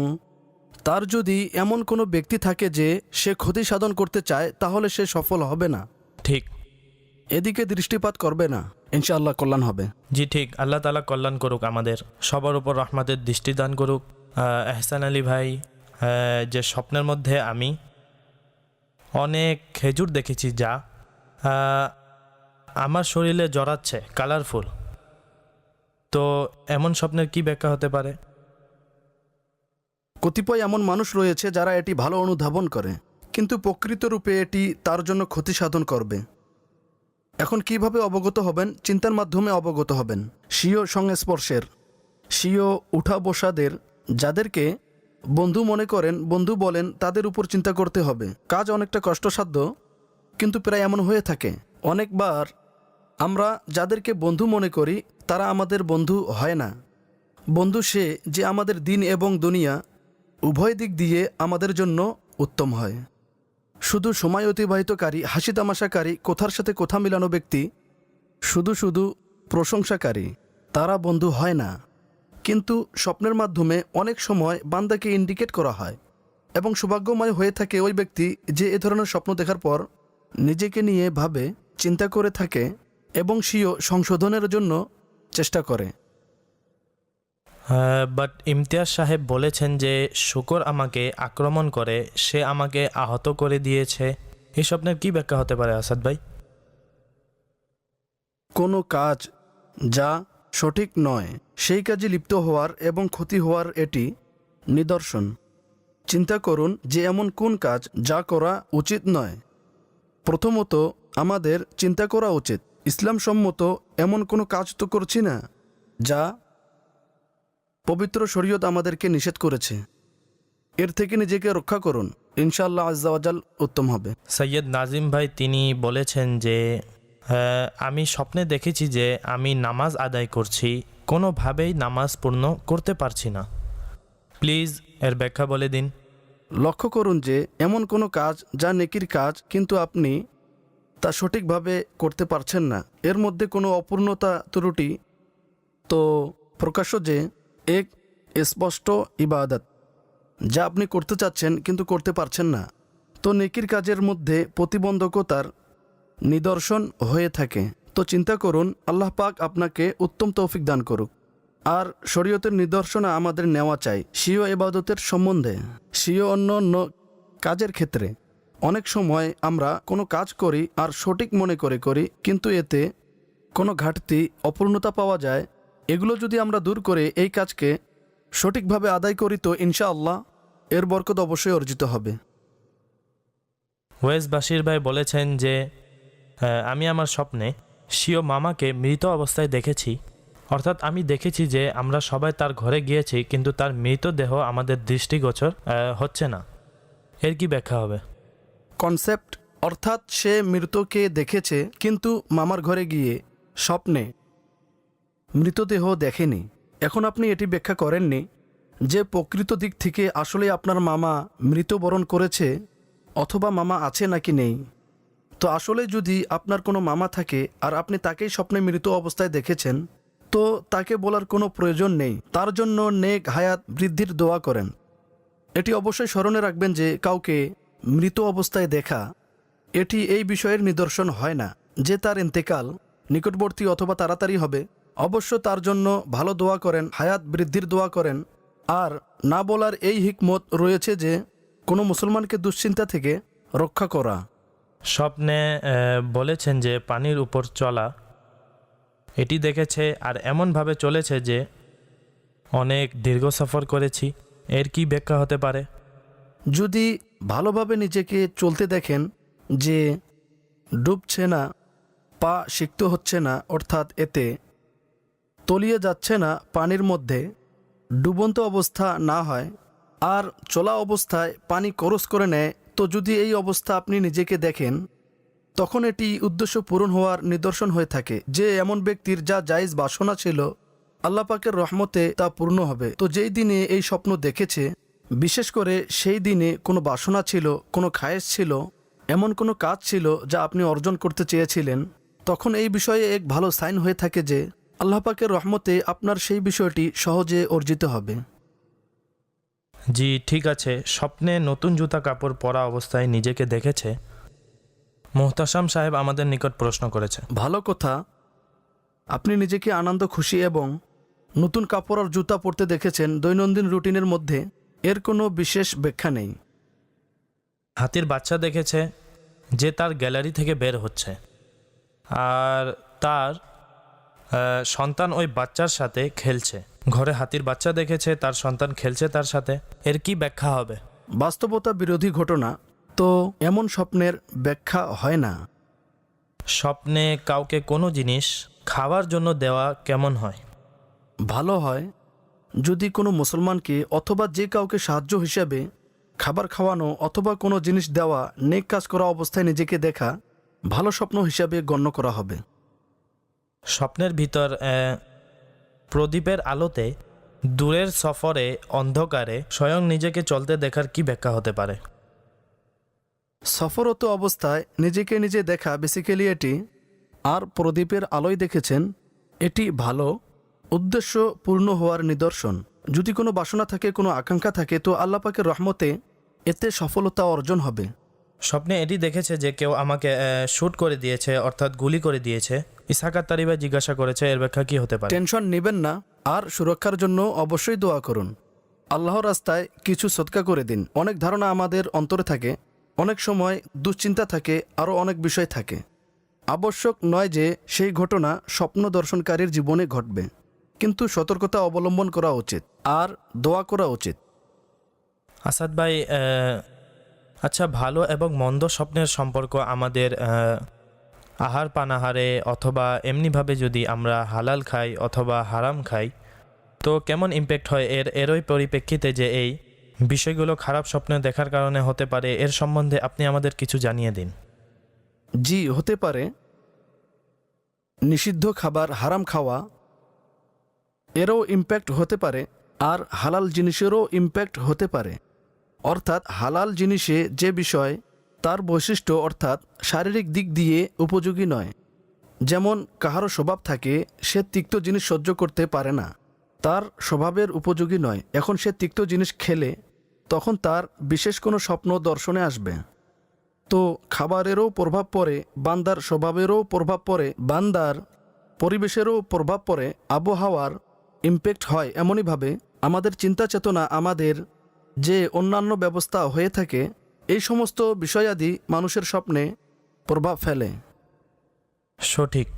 তার যদি এমন কোনো ব্যক্তি থাকে যে সে ক্ষতি সাধন করতে চায়, তাহলে সে সফল হবে না, ঠিক। এদিকে দৃষ্টিপাত করবে না, ইনশাআল্লাহ কল্যাণ হবে। জি ঠিক। আল্লাহ তাআলা কল্যাণ করুক, আমাদের সবার উপর রহমতের দৃষ্টি দান করুক। এহসান আলী ভাই, যে স্বপ্নের মধ্যে আমি অনেক খেজুর দেখেছি যা আমার শরীরে জড়াচ্ছে, কালারফুল, তো এমন স্বপ্নের কি ব্যাখ্যা হতে পারে? কতিপয় এমন মানুষ রয়েছে যারা এটি ভালো অনুধাবন করে, কিন্তু প্রকৃত রূপে এটি তার জন্য ক্ষতি সাধন করবে। এখন কিভাবে অবগত হবেন? চিন্তার মাধ্যমে অবগত হবেন। স্বীয় সংস্পর্শের, স্বীয় উঠা বসাদের, যাদেরকে বন্ধু মনে করেন, বন্ধু বলেন, তাদের উপর চিন্তা করতে হবে। কাজ অনেকটা কষ্টসাধ্য, কিন্তু প্রায় এমন হয়ে থাকে। অনেকবার আমরা যাদেরকে বন্ধু মনে করি তারা আমাদের বন্ধু হয় না। বন্ধু সে যে আমাদের দিন এবং দুনিয়া উভয় দিক দিয়ে আমাদের জন্য উত্তম হয়। শুধু সময় অতিবাহিতকারী, হাসি তামাশাকারী, কোথার সাথে কোথা মিলানো ব্যক্তি, শুধু শুধু প্রশংসাকারী, তারা বন্ধু হয় না। কিন্তু স্বপ্নের মাধ্যমে অনেক সময় বান্দাকে ইন্ডিকেট করা হয় এবং সৌভাগ্যময় হয়ে থাকে ওই ব্যক্তি যে এ ধরনের স্বপ্ন দেখার পর নিজেকে নিয়ে ভাবে, চিন্তা করে থাকে এবং সেও সংশোধনের জন্য চেষ্টা করে। বাট ইমতিয়াজ সাহেব বলেছেন যে শুকর আমাকে আক্রমণ করে, সে আমাকে আহত করে দিয়েছে। এই স্বপ্নের কি ব্যাখ্যা হতে পারে আসাদ ভাই? কোনো কাজ যা সঠিক নয় সেই কাজে লিপ্ত হওয়ার এবং ক্ষতি হওয়ার এটি নিদর্শন। চিন্তা করুন যে এমন কোন কাজ যা করা উচিত নয়। প্রথমত আমাদের চিন্তা করা উচিত ইসলাম সম্মত এমন কোনো কাজ তো করছি না যা পবিত্র শরীয়ত আমাদেরকে নিষেধ করেছে। এর থেকে নিজেকে রক্ষা করুন, ইনশাআল্লাহ আজ্জা ওয়াজাল উত্তম হবে। সৈয়দ নাজিম ভাই তিনি বলেছেন যে আমি স্বপ্নে দেখেছি যে আমি নামাজ আদায় করছি, কোনোভাবেই নামাজ পূর্ণ করতে পারছি না। প্লিজ এর ব্যাখ্যা বলে দিন। লক্ষ্য করুন যে এমন কোনো কাজ যা নেকির কাজ কিন্তু আপনি তা সঠিকভাবে করতে পারছেন না, এর মধ্যে কোনো অপূর্ণতা ত্রুটি তো প্রকাশ্য যে এক স্পষ্ট ইবাদত যা আপনি করতে চাচ্ছেন কিন্তু করতে পারছেন না, তো নেকির কাজের মধ্যে প্রতিবন্ধকতার নিদর্শন হয়ে থাকে। তো চিন্তা করুন আল্লাহ পাক আপনাকে উত্তম তৌফিক দান করুক। আর শরীয়তের নিদর্শন আমাদের নেওয়া চাই স্বীয় ইবাদতের সম্বন্ধে, স্বীয় অন্য অন্য কাজের ক্ষেত্রে। অনেক সময় আমরা কোনো কাজ করি আর সঠিক মনে করে করি কিন্তু এতে কোনো ঘাটতি অপূর্ণতা পাওয়া যায়। এগুলো যদি আমরা দূর করে এই কাজকে সঠিকভাবে আদায় করি তো ইনশাআল্লাহ এর বরকত অবশ্যই অর্জিত হবে। ওয়েস বাশির ভাই বলেছেন যে আমি আমার স্বপ্নে স্বীয় মামাকে মৃত অবস্থায় দেখেছি, অর্থাৎ আমি দেখেছি যে আমরা সবাই তার ঘরে গিয়েছি কিন্তু তার মৃতদেহ আমাদের দৃষ্টিগোচর হচ্ছে না। এর কি ব্যাখ্যা হবে? কনসেপ্ট অর্থাৎ সে মৃতকে দেখেছে কিন্তু মামার ঘরে গিয়ে স্বপ্নে মৃতদেহ দেখেনি। এখন আপনি এটি ব্যাখ্যা করেননি যে প্রকৃত দিক থেকে আসলে আপনার মামা মৃত্যুবরণ করেছে অথবা মামা আছে নাকি নেই। তো আসলে যদি আপনার কোনো মামা থাকে আর আপনি তাকেই স্বপ্নে মৃত অবস্থায় দেখেছেন তো তাকে বলার কোনো প্রয়োজন নেই, তার জন্য নেক হায়াত বৃদ্ধির দোয়া করেন। এটি অবশ্যই স্মরণে রাখবেন যে কাউকে মৃত অবস্থায় দেখা এটি এই বিষয়ের নিদর্শন হয় না যে তার ইন্তেকাল নিকটবর্তী অথবা তাড়াতাড়ি হবে। অবশ্য তার জন্য ভালো দোয়া করেন, হায়াত বৃদ্ধির দোয়া করেন। আর না বলার এই হিকমত রয়েছে যে কোনো মুসলমানকে দুশ্চিন্তা থেকে রক্ষা করা। স্বপ্নে বলেছেন যে পানির উপর চলা এটি দেখেছে আর এমনভাবে চলেছে যে অনেক দীর্ঘ সফর করেছি। এর কি ব্যাখ্যা হতে পারে? যদি ভালোভাবে নিজেকে চলতে দেখেন যে ডুবছে না, পা সিক্ত হচ্ছে না, অর্থাৎ এতে তলিয়ে যাচ্ছে না পানির মধ্যে, ডুবন্ত অবস্থা না হয় আর চলা অবস্থায় পানি ক্রস করে নেয়, তো যদি এই অবস্থা আপনি নিজেকে দেখেন তখন এটি উদ্দেশ্য পূরণ হওয়ার নিদর্শন হয়ে থাকে যে এমন ব্যক্তির যা জায়েজ বাসনা ছিল আল্লাহ পাকের রহমতে তা পূর্ণ হবে। তো যেই দিনে এই স্বপ্ন দেখেছে বিশেষ করে সেই দিনে কোনো বাসনা ছিল, কোনো খায়েশ ছিল, এমন কোনো কাজ ছিল যা আপনি অর্জন করতে চেয়েছিলেন, তখন এই বিষয়ে এক ভালো সাইন হয়ে থাকে যে আল্লাহ পাকের রহমতে আপনার সেই বিষয়টি সহজে অর্জিত হবে। জি ঠিক আছে। স্বপ্নে নতুন জুতা কাপড় পরা অবস্থায় নিজেকে দেখেছে। মোহতাসাম সাহেব আমাদের নিকট প্রশ্ন করেছে। ভালো কথা, আপনি নিজেকে আনন্দ খুশি এবং নতুন কাপড় আর জুতা পরতে দেখেছেন দৈনন্দিন রুটিনের মধ্যে, এর কোনো বিশেষ ব্যাখ্যা নেই। হাতির বাচ্চা দেখেছে যে তার গ্যালারি থেকে বের হচ্ছে আর তার সন্তান ওই বাচ্চার সাথে খেলছে। ঘরে হাতির বাচ্চা দেখেছে, তার সন্তান খেলছে তার সাথে। এর কি ব্যাখ্যা হবে? বাস্তবতা বিরোধী ঘটনা, তো এমন স্বপ্নের ব্যাখ্যা হয় না। স্বপ্নে কাউকে কোনো জিনিস খাওয়ার জন্য দেওয়া কেমন হয়? ভালো হয় যদি কোনো মুসলমানকে অথবা যে কাউকে সাহায্য হিসাবে খাবার খাওয়ানো অথবা কোনো জিনিস দেওয়া, নেক কাজ করা অবস্থায় নিজেকে দেখা ভালো স্বপ্ন হিসাবে গণ্য করা হবে। স্বপ্নের ভিতর প্রদীপের আলোতে দূরের সফরে অন্ধকারে স্বয়ং নিজেকে চলতে দেখার কি ব্যাখ্যা হতে পারে? সফররত অবস্থায় নিজেকে নিজে দেখা বেসিক্যালি এটি, আর প্রদীপের আলোয় দেখেছেন, এটি ভালো উদ্দেশ্য পূর্ণ হওয়ার নিদর্শন। যদি কোনো বাসনা থাকে, কোনো আকাঙ্ক্ষা থাকে তো আল্লাহ পাকের রহমতে এতে সফলতা অর্জন হবে। স্বপ্নে এটি দেখেছে যে কেউ আমাকে শ্যুট করে দিয়েছে, অর্থাৎ গুলি করে দিয়েছে। ইসহাক আত্তারি ভাই জিজ্ঞাসা করেছে এর ব্যাখ্যা কি হতে পারে? টেনশন নেবেন না, আর সুরক্ষার জন্য অবশ্যই দোয়া করুন। আল্লাহর রাস্তায় কিছু সদকা করে দিন। অনেক ধারণা আমাদের অন্তরে থাকে, অনেক সময় দুশ্চিন্তা থাকে, আরও অনেক বিষয় থাকে। আবশ্যক নয় যে সেই ঘটনা স্বপ্ন দর্শনকারীর জীবনে ঘটবে, কিন্তু সতর্কতা অবলম্বন করা উচিত আর দোয়া করা উচিত। আসাদ ভাই, আচ্ছা, ভালো এবং মন্দ স্বপ্নের সম্পর্ক আমাদের আহার পানাহারে অথবা এমনিভাবে যদি আমরা হালাল খাই অথবা হারাম খাই, তো কেমন ইম্প্যাক্ট হয় এরই পরিপ্রেক্ষিতে যে এই বিষয়গুলো খারাপ স্বপ্নে দেখার কারণে হতে পারে, এর সম্বন্ধে আপনি আমাদের কিছু জানিয়ে দিন। জি, হতে পারে। নিষিদ্ধ খাবার, হারাম খাওয়া, এরও ইম্প্যাক্ট হতে পারে, আর হালাল জিনিসেরও ইম্প্যাক্ট হতে পারে। অর্থাৎ হালাল জিনিসে যে বিষয় তার বৈশিষ্ট্য অর্থাৎ শারীরিক দিক দিয়ে উপযোগী নয়। যেমন কাহারও স্বভাব থাকে সে তিক্ত জিনিস সহ্য করতে পারে না, তার স্বভাবের উপযোগী নয়। এখন সে তিক্ত জিনিস খেলে তখন তার বিশেষ কোনো স্বপ্ন দর্শনে আসবে। তো খাবারেরও প্রভাব পড়ে, বান্দার স্বভাবেরও প্রভাব পড়ে, বান্দার পরিবেশেরও প্রভাব পড়ে, আবহাওয়ার ইম্প্যাক্ট হয়। এমনইভাবে আমাদের চিন্তা চেতনা, আমাদের যে অন্যান্য ব্যবস্থা হয়ে থাকে, এই সমস্ত বিষয়াদি মানুষের স্বপ্নে প্রভাব ফেলে। সঠিক।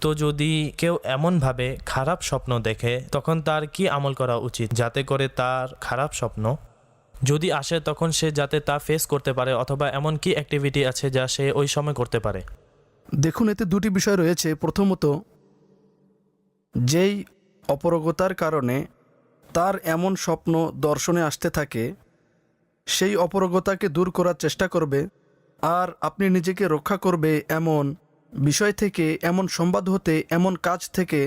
তো যদি কেউ এমনভাবে খারাপ স্বপ্ন দেখে তখন তার কি আমল করা উচিত, যাতে করে তার খারাপ স্বপ্ন যদি আসে তখন সে যাতে তা ফেস করতে পারে, অথবা এমন কি অ্যাক্টিভিটি আছে যা সে ওই সময় করতে পারে? দেখুন, এতে দুটি বিষয় রয়েছে। প্রথমত, যেই অপারগতার কারণে তার এমন স্বপ্ন দর্শনে আসতে থাকে, সেই অপারগতাকে দূর করার চেষ্টা করবে আর আপনি নিজেকে রক্ষা করবে এমন বিষয় থেকে, এমন সংবাদ হতে, এমন কাজ থেকে।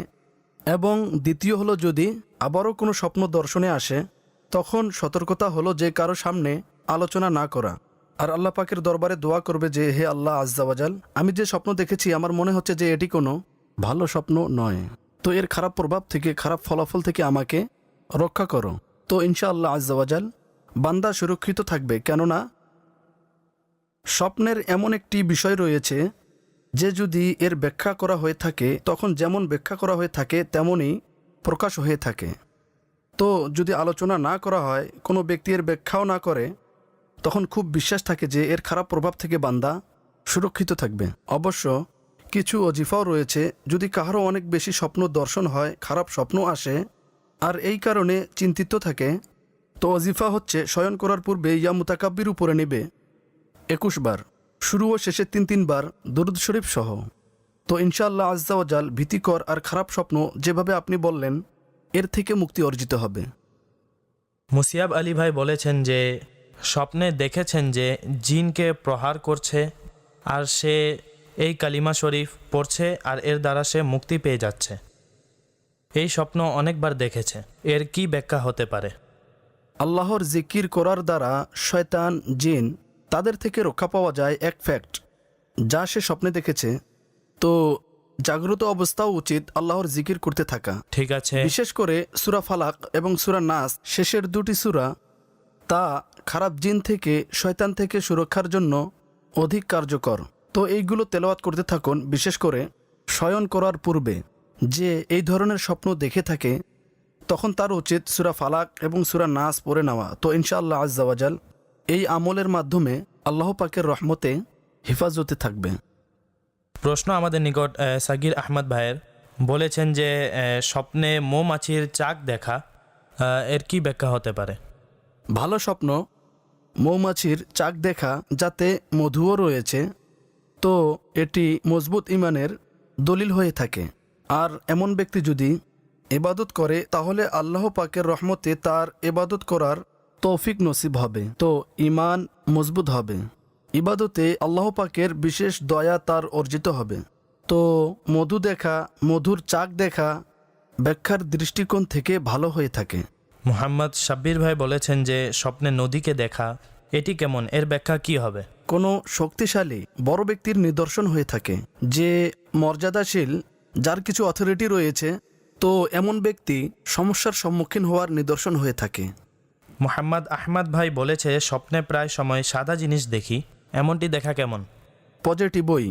এবং দ্বিতীয় হলো, যদি আবারও কোনো স্বপ্ন দর্শনে আসে তখন সতর্কতা হলো যে কারো সামনে আলোচনা না করা, আর আল্লাহ পাকের দরবারে দোয়া করবে যে হে আল্লাহ আজ্জাওয়াজাল, আমি যে স্বপ্ন দেখেছি আমার মনে হচ্ছে যে এটি কোনো ভালো স্বপ্ন নয়, তো এর খারাপ প্রভাব থেকে, খারাপ ফলাফল থেকে আমাকে রক্ষা করো। তো ইনশাআল্লাহ আজ্জাওয়াজাল বান্দা সুরক্ষিত থাকবে। কেননা স্বপ্নের এমন একটি বিষয় রয়েছে যে যদি এর ব্যাখ্যা করা হয়ে থাকে তখন যেমন ব্যাখ্যা করা হয়ে থাকে তেমনই প্রকাশ হয়ে থাকে। তো যদি আলোচনা না করা হয়, কোনো ব্যক্তি এর ব্যাখ্যাও না করে, তখন খুব বিশ্বাস থাকে যে এর খারাপ প্রভাব থেকে বান্দা সুরক্ষিত থাকবে। অবশ্য কিছু অজিফাও রয়েছে, যদি কাহারও অনেক বেশি স্বপ্ন দর্শন হয়, খারাপ স্বপ্ন আসে আর এই কারণে চিন্তিত থাকে, তো অজিফা হচ্ছে শয়ন করার পূর্বে ইয়া মুতাকাব্বির উপরে নেবে 21 বার, শুরু ও শেষে 3 বার দুরূদ শরীফ সহ। তো ইনশাআল্লাহ আজ্জাওয়াজাল ভীতিকর আর খারাপ স্বপ্ন যেভাবে আপনি বললেন এর থেকে মুক্তি অর্জিত হবে। মুসিয়াব আলী ভাই বলেছেন যে স্বপ্নে দেখেছেন যে জিনকে প্রহার করছে আর সে এই কালিমা শরীফ পড়ছে আর এর দ্বারা সে মুক্তি পেয়ে যাচ্ছে। এই স্বপ্ন অনেকবার দেখেছে, এর কি ব্যাখ্যা হতে পারে? আল্লাহর জিকির করার দ্বারা শয়তান, জিন তাদের থেকে রক্ষা পাওয়া যায়, এক ফ্যাক্ট যা সে স্বপ্নে দেখেছে। তো জাগ্রত অবস্থাও উচিত আল্লাহর জিকির করতে থাকা। ঠিক আছে। বিশেষ করে সূরা ফালাক এবং সূরা নাস, শেষের দুটি সূরা, তা খারাপ জিন থেকে, শয়তান থেকে সুরক্ষার জন্য অধিক কার্যকর। তো এইগুলো তেলাওয়াত করতে থাকুন। বিশেষ করে শয়ন করার পূর্বে যে এই ধরনের স্বপ্ন দেখে থাকে তখন তার উচিত সূরা ফালাক এবং সূরা নাস পড়ে নেওয়া। তো ইনশাআল্লাহ আজ্জাওয়াজাল এই আমলের মাধ্যমে আল্লাহ পাকের রহমতে হেফাজতে থাকবে। প্রশ্ন আমাদের নিকট সাগির আহমদ ভাইয়ের বলেছেন যে স্বপ্নে মৌমাছির চাক দেখা, এর কি ব্যাখ্যা হতে পারে? ভালো স্বপ্ন মৌমাছির চাক দেখা, যাতে মধুও রয়েছে, তো এটি মজবুত ইমানের দলিল হয়ে থাকে। আর এমন ব্যক্তি যদি ইবাদত করে তাহলে আল্লাহ পাকের রহমতে তার ইবাদত করার তৌফিক নসিব হবে, তো ইমান মজবুত হবে, ইবাদতে আল্লাহ পাকের বিশেষ দয়া তার অর্জিত হবে। তো মধু দেখা, মধুর চাক দেখা ব্যাখ্যার দৃষ্টিকোণ থেকে ভালো হয়ে থাকে। মুহাম্মদ শাব্বির ভাই বলেছেন যে স্বপ্নে নদীকে দেখা, এটি কেমন, এর ব্যাখ্যা কি হবে? কোনো শক্তিশালী বড় ব্যক্তির নিদর্শন হয়ে থাকে, যে মর্যাদাশীল, যার কিছু অথরিটি রয়েছে, তো এমন ব্যক্তি সমস্যার সম্মুখীন হওয়ার নিদর্শন হয়ে থাকে। মোহাম্মদ আহমদ ভাই বলেছে স্বপ্নে প্রায় সময় সাদা জিনিস দেখি, এমনটি দেখা কেমন? পজিটিভই।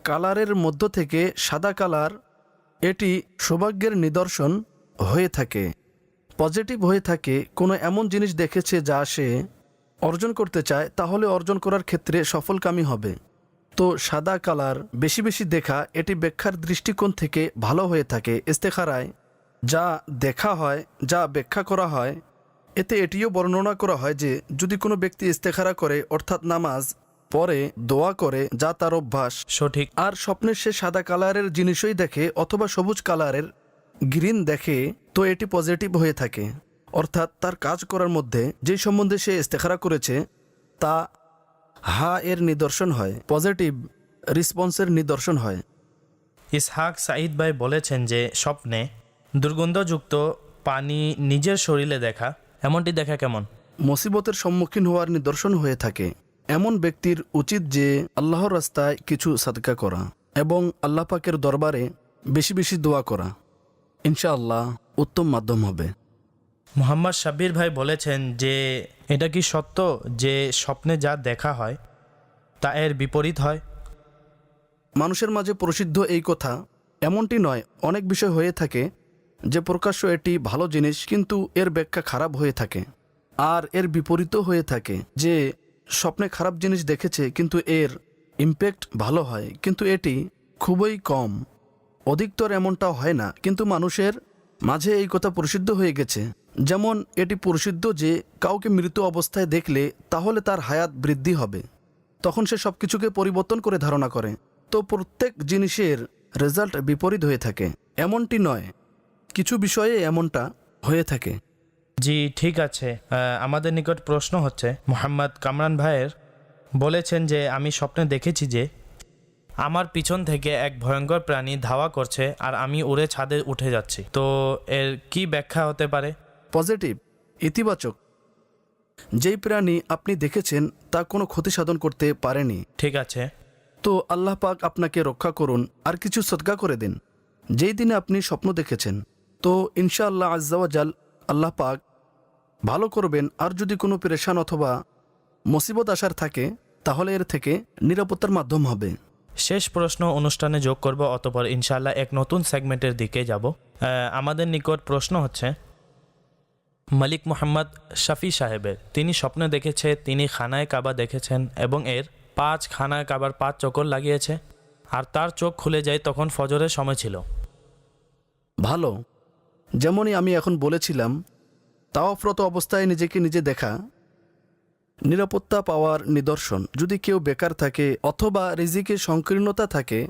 কালারের মধ্য থেকে সাদা কালার এটি সৌভাগ্যের নিদর্শন হয়ে থাকে। পজিটিভ হয়ে থাকে কোনো এমন জিনিস দেখেছে যা সে অর্জন করতে চায়, তাহলে অর্জন করার ক্ষেত্রে সফলকামী হবে। তো সাদা কালার বেশি বেশি দেখা এটি ব্যাখ্যার দৃষ্টিকোণ থেকে ভালো হয়ে থাকে। ইস্তেখারায় যা দেখা হয়, যা ব্যাখ্যা করা হয়, এতে এটিও বর্ণনা করা হয় যে যদি কোনো ব্যক্তি ইস্তেখারা করে অর্থাৎ নামাজ পরে দোয়া করে, যা তার অভ্যাস সঠিক। আর স্বপ্নে সে সাদা কালারের জিনিসই দেখে অথবা সবুজ কালারের গ্রিন দেখে, তো এটি পজিটিভ হয়ে থাকে। অর্থাৎ তার কাজ করার মধ্যে যেই সম্বন্ধে সে ইস্তেখারা করেছে তা হা এর নিদর্শন হয়, পজিটিভ রেসপন্সের নিদর্শন হয়। ইসহাক সাঈদ ভাই বলেছেন যে স্বপ্নে দুর্গন্ধযুক্ত পানি নিজের শরীরে দেখা, এমনটি দেখা কেমন? মুসিবতের সম্মুখীন হওয়ার নিদর্শন হয়ে থাকে। এমন ব্যক্তির উচিত যে আল্লাহর রাস্তায় কিছু সাদকা করা এবং আল্লাহ পাকের দরবারে বেশি বেশি দোয়া করা, ইনশাআল্লাহ উত্তম মাধ্যম হবে। মোহাম্মদ সাব্বির ভাই বলেছেন যে এটা কি সত্য যে স্বপ্নে যা দেখা হয় তা এর বিপরীত হয়? মানুষের মাঝে প্রসিদ্ধ এই কথা এমনটি নয়। অনেক বিষয় হয়ে থাকে যে প্রকাশ্য এটি ভালো জিনিস কিন্তু এর ব্যাখ্যা খারাপ হয়ে থাকে, আর এর বিপরীতও হয়ে থাকে যে স্বপ্নে খারাপ জিনিস দেখেছে কিন্তু এর ইম্প্যাক্ট ভালো হয়, কিন্তু এটি খুবই কম। অধিকতর এমনটাও হয় না, কিন্তু মানুষের মাঝে এই কথা প্রসিদ্ধ হয়ে গেছে। যেমন এটি প্রসিদ্ধ যে কাউকে মৃত অবস্থায় দেখলে তাহলে তার হায়াত বৃদ্ধি হবে, তখন সে সব কিছুকে পরিবর্তন করে ধারণা করে। তো প্রত্যেক জিনিসের রেজাল্ট বিপরীত হয়ে থাকে, এমনটি নয়, কিছু বিষয়ে এমনটা হয়ে থাকে। জি ঠিক আছে। আমাদের নিকট প্রশ্ন হচ্ছে, মোহাম্মদ কামরান ভাইয়ের বলেছেন যে আমি স্বপ্নে দেখেছি যে আমার পিছন থেকে এক ভয়ঙ্কর প্রাণী ধাওয়া করছে আর আমি উড়ে ছাদে উঠে যাচ্ছি, তো এর কি ব্যাখ্যা হতে পারে? পজিটিভ, ইতিবাচক। যেই প্রাণী আপনি দেখেছেন তা কোনো ক্ষতি সাধন করতে পারেনি। ঠিক আছে। তো আল্লাহ পাক আপনাকে রক্ষা করুন আর কিছু সদকা করে দিন। যেই দিনে আপনি স্বপ্ন দেখেছেন তো ইনশাআল্লাহ আজ্জাওয়াজাল আল্লাহ পাক ভালো করবেন। আর যদি কোনো পেরেশান অথবা মুসিবত আসার থাকে তাহলে এর থেকে নিরাপত্তার মাধ্যম হবে। শেষ প্রশ্ন অনুষ্ঠানে যোগ করব, অতঃপর ইনশাআল্লাহ এক নতুন সেগমেন্টের দিকে যাব। আমাদের নিকট প্রশ্ন হচ্ছে মালিক মোহাম্মদ শাফি সাহেবের, তিনি স্বপ্নে দেখেছে তিনি খানায় কাবা দেখেছেন এবং এর 5 খানায় কাবার 5 চক্কর লাগিয়েছে আর তার চোখ খুলে যায়, তখন ফজরের সময় ছিল। ভালো, যেমনই আমি এখন বলেছিলাম, তাওয়াফরত অবস্থায় নিজেকে নিজে দেখা নিরাপত্তা পাওয়ার নিদর্শন। যদি কেউ বেকার থাকে অথবা রিজিকে সংকীর্ণতা থাকে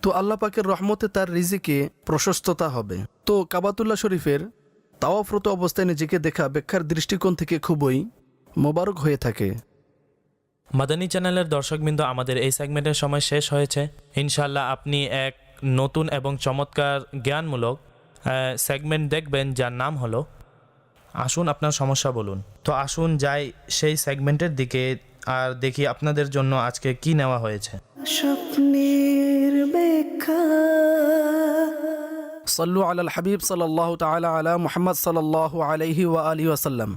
তো আল্লাহ পাকের রহমতে তার রিজিকে প্রশস্ততা হবে। তো কাবাতুল্লাহ শরীফের তাওয়াফরত অবস্থায় নিজেকে দেখা ব্যাখ্যার দৃষ্টিকোণ থেকে খুবই মোবারক হয়ে থাকে। মাদানী চ্যানেলের দর্শকবৃন্দ, আমাদের এই সেগমেন্টের সময় শেষ হয়েছে। ইনশাআল্লাহ আপনি এক নতুন এবং চমৎকার জ্ঞানমূলক সেগমেন্ট দেখবেন যার নাম হলো আসুন আপনার সমস্যা বলুন। তো আসুন যাই সেই সেগমেন্টের দিকে আর দেখি আপনাদের জন্য আজকে কি নেওয়া হয়েছে। স্বপ্নের ব্যাখ্যা। সাল্লু আলাল হাবিব সাল্লাল্লাহু তাআলা আলা মুহাম্মদ সাল্লাল্লাহু আলাইহি ওয়া আলিহি ওয়াসাল্লাম।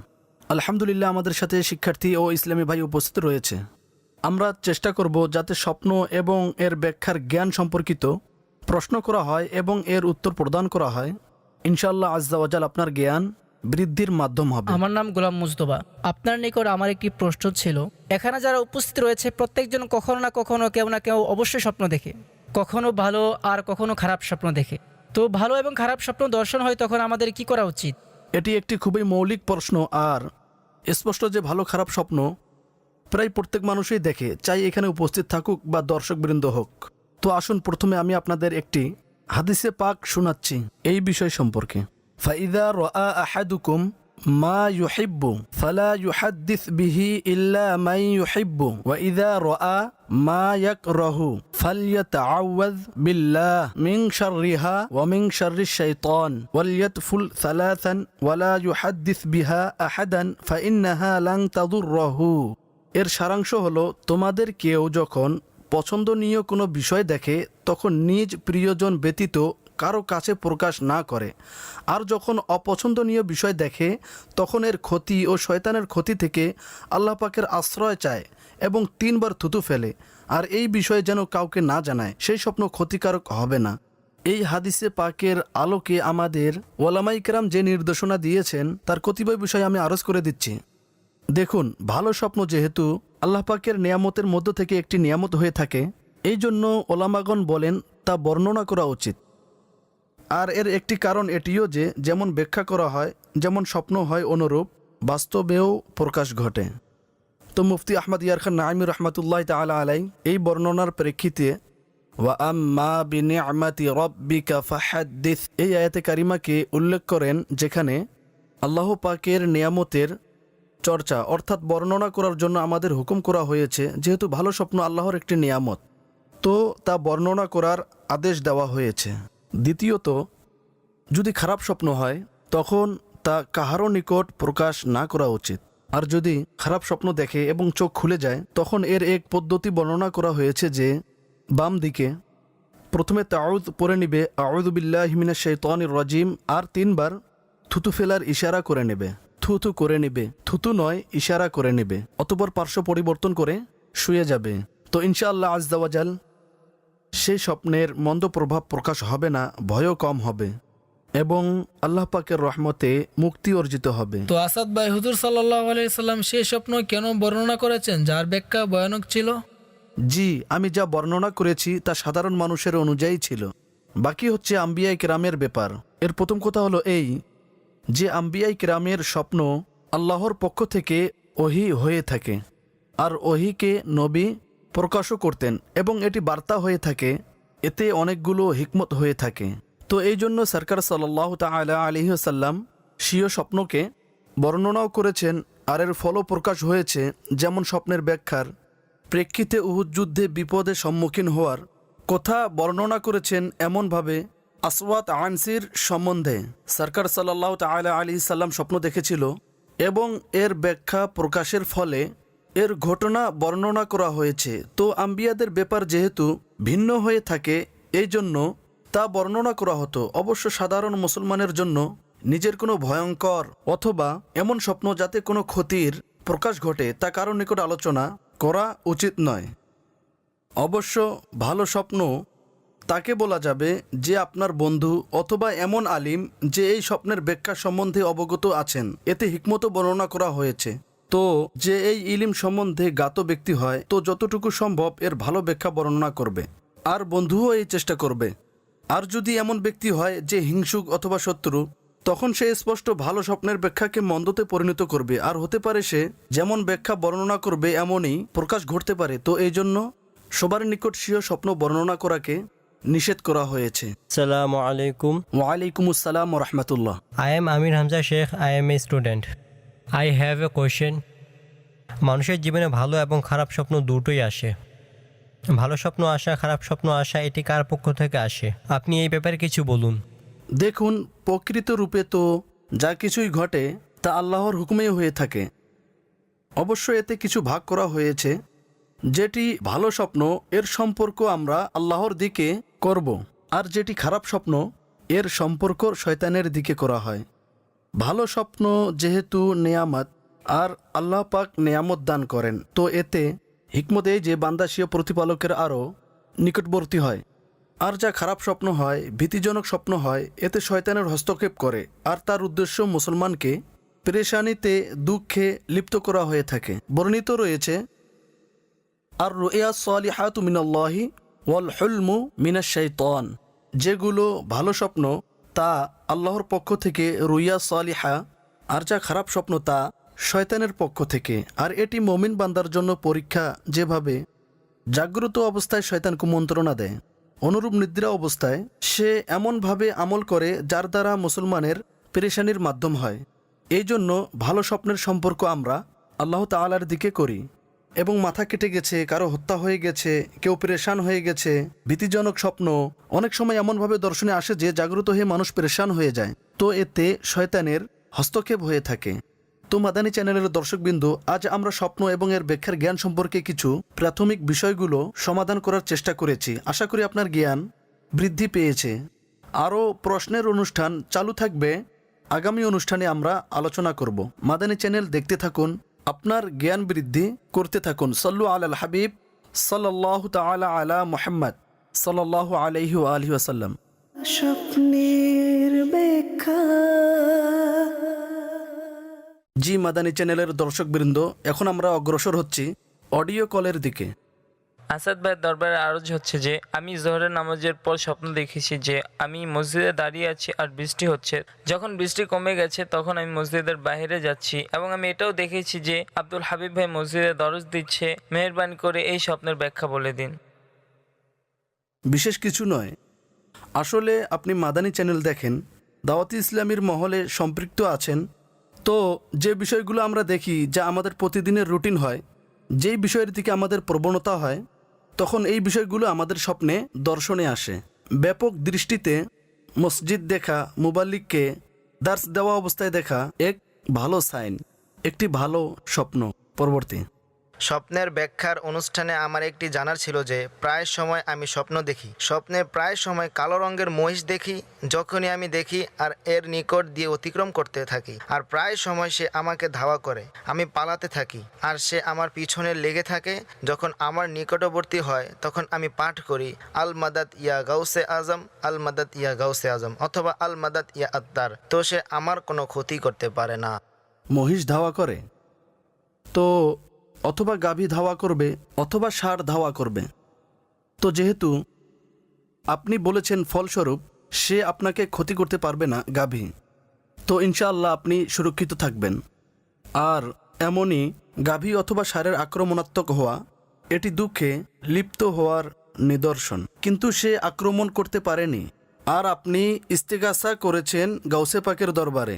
আলহামদুলিল্লাহ, আমাদের সাথে শিক্ষার্থী ও ইসলামী ভাই উপস্থিত রয়েছে। আমরা চেষ্টা করব যাতে স্বপ্ন এবং এর ব্যাখ্যার জ্ঞান সম্পর্কিত প্রশ্ন করা হয় এবং এর উত্তর প্রদান করা হয়। ইনশাআল্লাহ আজ্জা ওয়াজাল আপনার জ্ঞান বৃদ্ধির মাধ্যম হবে। আমার নাম গোলাম মুজতবা। আপনার নিকট আমার একটি প্রশ্ন ছিল, এখানে যারা উপস্থিত রয়েছে প্রত্যেকজন কখনো না কখনো কেউ না কেউ অবশ্যই স্বপ্ন দেখে, কখনো ভালো আর কখনো খারাপ স্বপ্ন দেখে। তো ভালো এবং খারাপ স্বপ্ন দর্শন হয়, তখন আমাদের কি করা উচিত? এটি একটি খুবই মৌলিক প্রশ্ন। আর স্পষ্ট যে ভালো খারাপ স্বপ্ন প্রায় প্রত্যেক মানুষই দেখে, চাই এখানে উপস্থিত থাকুক বা দর্শকবৃন্দ হোক। তো আসুন প্রথমে আমি আপনাদের একটি হাদিসে পাক শোনাচ্ছি এই বিষয় সম্পর্কে। ফাইদা রাআ আহাদুকুম মা ইউহিব্বু ফালা ইউহাদ্দিস বিহি ইল্লা মান ইউহিব্বু ওয়া ইযা রাআ মা ইয়াকরাহু ফালইয়াতাআওয়ায বিল্লাহ মিন শাররিহা ওয়া মিন শাররিশ শাইতান ওয়ালইয়াতফুল সালাসান ওয়া লা ইউহাদ্দিস বিহা আহাদান ফাইন্নাহা লান তাদুররাহু। এর সারাংশ হলো, তোমাদের কেউ যখন পছন্দনীয় কোনো বিষয় দেখে তখন নিজ প্রিয়জন ব্যতীত কারো কাছে প্রকাশ না করে। আর যখন অপছন্দনীয় বিষয় দেখে তখন এর ক্ষতি ও শয়তানের ক্ষতি থেকে আল্লাহ পাকের আশ্রয় চায় এবং 3 বার থুতু ফেলে। আর এই বিষয়ে যেন কাউকে না জানায়, সেই স্বপ্ন ক্ষতিকারক হবে না। এই হাদিসে পাকের আলোকে আমাদের ওলামাই কেরাম যে নির্দেশনা দিয়েছেন তার কতিপয় বিষয় আমি আরজ করে দিচ্ছি। দেখুন, ভালো স্বপ্ন যেহেতু আল্লাহ পাকের নিয়ামতের মধ্য থেকে একটি নিয়ামত হয়ে থাকে, এই জন্য ওলামাগণ বলেন তা বর্ণনা করা উচিত। আর এর একটি কারণ এটিও যে যেমন ব্যাখ্যা করা হয়, যেমন স্বপ্ন হয় অনুরূপ বাস্তবেও প্রকাশ ঘটে। তো মুফতি আহমদ ইয়ার খান নাইমি রহমতুল্লাহ তাআলা আলাই এই বর্ণনার প্রেক্ষিতে ওয়া আম্মা বিনিআমাতি রাব্বিকা ফাহাদ্দিস এই আয়াতে কারিমাকে উল্লেখ করেন, যেখানে আল্লাহ পাকের নিয়ামতের চর্চা অর্থাৎ বর্ণনা করার জন্য আমাদের হুকুম করা হয়েছে। যেহেতু ভালো স্বপ্ন আল্লাহর একটি নিয়ামত, তো তা বর্ণনা করার আদেশ দেওয়া হয়েছে। দ্বিতীয়ত, যদি খারাপ স্বপ্ন হয় তখন তা কাহারও নিকট প্রকাশ না করা উচিত। আর যদি খারাপ স্বপ্ন দেখে এবং চোখ খুলে যায় তখন এর এক পদ্ধতি বর্ণনা করা হয়েছে যে বাম দিকে প্রথমে তাউদ পড়ে নিবে, আউযু বিল্লাহি মিনাশ শাইতানির রাজিম, আর 3 বার থুতু ফেলার ইশারা করে নেবে। থুতু করে নেবে, থুতু নয়, ইশারা করে নেবে। অতঃপর পার্শ্ব পরিবর্তন করে শুয়ে যাবে। তো ইনশাআল্লাহ আযজা ওয়া জাল সেই স্বপ্নের মন্দ প্রভাব প্রকাশ হবে না, ভয়ও কম হবে এবং আল্লাহ পাকের রহমতে মুক্তি অর্জিত হবে। তো আসাদ ভাই, হুজুর সাল্লাল্লাহু আলাইহি সাল্লাম সেই স্বপ্ন কেন বর্ণনা করেছেন যার ব্যাখ্যা ভয়ানক ছিল? জি, আমি যা বর্ণনা করেছি তা সাধারণ মানুষের অনুযায়ী ছিল। বাকি হচ্ছে আম্বিয়াই কেরামের ব্যাপার। এর প্রথম কথা হলো এই যে আম্বিয়াই কেরামের স্বপ্ন আল্লাহর পক্ষ থেকে ওহী হয়ে থাকে, আর ওহীকে নবী প্রকাশও করতেন এবং এটি বার্তা হয়ে থাকে, এতে অনেকগুলো হিকমত হয়ে থাকে। তো এই জন্য সরকার সাল্লাল্লাহু তাআলা আলাইহি ওয়াসাল্লাম স্বীয় স্বপ্নকে বর্ণনাও করেছেন, আর এর ফলও প্রকাশ হয়েছে। যেমন স্বপ্নের ব্যাখ্যার প্রেক্ষিতে উহুদ যুদ্ধে বিপদের সম্মুখীন হওয়ার কথা বর্ণনা করেছেন এমনভাবে আসওয়াত আনসির সম্বন্ধে সরকার সাল্লাল্লাহু তাআলা আলাইহি সাল্লাম স্বপ্ন দেখেছিল এবং এর ব্যাখ্যা প্রকাশের ফলে এর ঘটনা বর্ণনা করা হয়েছে। তো আম্বিয়াদের ব্যাপার যেহেতু ভিন্ন হয়ে থাকে, এই জন্য তা বর্ণনা করা হতো। অবশ্য সাধারণ মুসলমানের জন্য নিজের কোনো ভয়ঙ্কর অথবা এমন স্বপ্ন যাতে কোনো ক্ষতির প্রকাশ ঘটে তা কারো নিকট আলোচনা করা উচিত নয়। অবশ্য ভালো স্বপ্ন তাকে বলা যাবে যে আপনার বন্ধু অথবা এমন আলিম যে এই স্বপ্নের ব্যাখ্যা সম্বন্ধে অবগত আছেন। এতে হিকমতও বর্ণনা করা হয়েছে। তো যে এই ইলিম সম্বন্ধে জ্ঞাত ব্যক্তি হয় তো যতটুকু সম্ভব এর ভালো ব্যাখ্যা বর্ণনা করবে, আর বন্ধুও এই চেষ্টা করবে। আর যদি এমন ব্যক্তি হয় যে হিংসুক অথবা শত্রু, তখন সে স্পষ্ট ভালো স্বপ্নের ব্যাখ্যাকে মন্দতে পরিণত করবে, আর হতে পারে সে যেমন ব্যাখ্যা বর্ণনা করবে এমনই প্রকাশ ঘটতে পারে। তো এই জন্য সবার নিকট স্বীয় স্বপ্ন বর্ণনা করাকে নিষেধ করা হয়েছে। আসসালামু আলাইকুম। ওয়ালাইকুম আসসালাম ওয়া রাহমাতুল্লাহ। I am Amir Hamza Sheikh. I am a student. I have a question. মানুষের জীবনে ভালো এবং খারাপ স্বপ্ন দুটোই আসে। ভালো স্বপ্ন আসা, খারাপ স্বপ্ন আসা, এটি কার পক্ষ থেকে আসে? আপনি এই ব্যাপারে কিছু বলুন। দেখুন, প্রকৃত রূপে তো যা কিছুই ঘটে তা আল্লাহর হুকুমেই হয়ে থাকে। অবশ্য এতে কিছু ভাগ করা হয়েছে। যেটি ভালো স্বপ্ন এর সম্পর্ক আমরা আল্লাহর দিকে করব, আর যেটি খারাপ স্বপ্ন এর সম্পর্ক শয়তানের দিকে করা হয়। ভালো স্বপ্ন যেহেতু নেয়ামত, আর আল্লাহ পাক নেয়ামত দান করেন, তো এতে হিকমত এই যে বান্দা স্বীয় প্রতিপালকের আরও নিকটবর্তী হয়। আর যা খারাপ স্বপ্ন হয়, ভীতিজনক স্বপ্ন হয়, এতে শয়তানের হস্তক্ষেপ করে, আর তার উদ্দেশ্য মুসলমানকে পেরেশানিতে দুঃখে লিপ্ত করা হয়ে থাকে। বর্ণিত রয়েছে আর রুইয়া সালিহাতু মিনাল্লাহি ওয়াল হুলমু মিনাশ শাইতান, যেগুলো ভালো স্বপ্ন তা আল্লাহর পক্ষ থেকে রুইয়া সালিহা, আর যা খারাপ স্বপ্ন তা শয়তানের পক্ষ থেকে। আর এটি মুমিন বান্দার জন্য পরীক্ষা। যেভাবে জাগ্রত অবস্থায় শয়তান কুমন্ত্রণা দেয়, অনুরূপ নিদ্রা অবস্থায় সে এমনভাবে আমল করে যার দ্বারা মুসলমানের পেরেশানির মাধ্যম হয়। এই জন্য ভালো স্বপ্নের সম্পর্ক আমরা আল্লাহ তাআলার দিকে করি। এবং মাথা কেটে গেছে, কারো হত্যা হয়ে গেছে, কেউ পেরেশান হয়ে গেছে, ভীতিজনক স্বপ্ন অনেক সময় এমনভাবে দর্শনে আসে যে জাগ্রত হয়ে মানুষ পেরেশান হয়ে যায়। তো এতে শয়তানের হস্তক্ষেপ হয়ে থাকে। তো মাদানী চ্যানেলের দর্শকবৃন্দ, আজ আমরা স্বপ্ন এবং এর ব্যাখ্যার জ্ঞান সম্পর্কে কিছু প্রাথমিক বিষয়গুলো সমাধান করার চেষ্টা করেছি। আশা করি আপনার জ্ঞান বৃদ্ধি পেয়েছে। আরও প্রশ্নের অনুষ্ঠান চালু থাকবে। আগামী অনুষ্ঠানে আমরা আলোচনা করব। মাদানী চ্যানেল দেখতে থাকুন, আপনার জ্ঞান বৃদ্ধি করতে থাকুন। সাল্লু আলাল হাবিব সাল্লাল্লাহু তাআলা আলা মুহাম্মদ সাল্লাল্লাহু আলাইহি ওয়া আলিহি ওয়াসাল্লাম। স্বপ্নের ব্যাখ্যা। জি মাদানী চ্যানেলের দর্শকবৃন্দ, এখন আমরা অগ্রসর হচ্ছি অডিও কলের দিকে। আসাদ ভাইয়ের দরবারে আরজ হচ্ছে যে আমি জোহরের নামাজের পর স্বপ্ন দেখেছি যে আমি মসজিদে দাঁড়িয়ে আছি আর বৃষ্টি হচ্ছে। যখন বৃষ্টি কমে গেছে তখন আমি মসজিদের বাইরে যাচ্ছি এবং আমি এটাও দেখেছি যে আব্দুল হাবিব ভাই মসজিদে দরজ দিচ্ছে। মেহেরবানি করে এই স্বপ্নের ব্যাখ্যা বলে দিন। বিশেষ কিছু নয়, আসলে আপনি মাদানী চ্যানেল দেখেন, দাওয়াতি ইসলামীর মহলে সম্পৃক্ত আছেন, তো যে বিষয়গুলো আমরা দেখি যা আমাদের প্রতিদিনের রুটিন হয়, যেই বিষয়ের দিকে আমাদের প্রবণতা হয়, তখন এই বিষয়গুলো আমাদের স্বপ্নে দর্শনে আসে। ব্যাপক দৃষ্টিতে মসজিদ দেখা, মুবাল্লিগকে দার্স দেওয়া অবস্থায় দেখা এক ভালো সাইন, একটি ভালো স্বপ্ন। পরবর্তী স্বপ্নের ব্যাখ্যার অনুষ্ঠানে আমার একটি জানার ছিল যে প্রায় সময় আমি স্বপ্ন দেখি। স্বপ্নে প্রায় সময় কালো রঙের মহিষ দেখি। যখনই আমি দেখি আর এর নিকট দিয়ে অতিক্রম করতে থাকি, আর প্রায় সময় সে আমাকে ধাওয়া করে। আমি পালাতে থাকি আর সে আমার পিছনে লেগে থাকে। যখন আমার নিকটবর্তী হয় তখন আমি পাঠ করি আল মাদাদ ইয়া গাউসে আজম, আল মাদাদ ইয়া গাউসে আজম, অথবা আল মাদাদ ইয়া আত্তার। তো সে আমার কোনো ক্ষতি করতে পারে না। মহিষ ধাওয়া করে তো অথবা গাভী ধাওয়া করবে অথবা ষাঁড় ধাওয়া করবে। তো যেহেতু আপনি বলেছেন ফলস্বরূপ সে আপনাকে ক্ষতি করতে পারবে না গাভী, তো ইনশাআল্লাহ আপনি সুরক্ষিত থাকবেন। আর এমনই গাভী অথবা ষাঁড়ের আক্রমণাত্মক হওয়া এটি দুঃখে লিপ্ত হওয়ার নিদর্শন, কিন্তু সে আক্রমণ করতে পারেনি। আর আপনি ইস্তেগাসা করেছেন গাউসে পাকের দরবারে,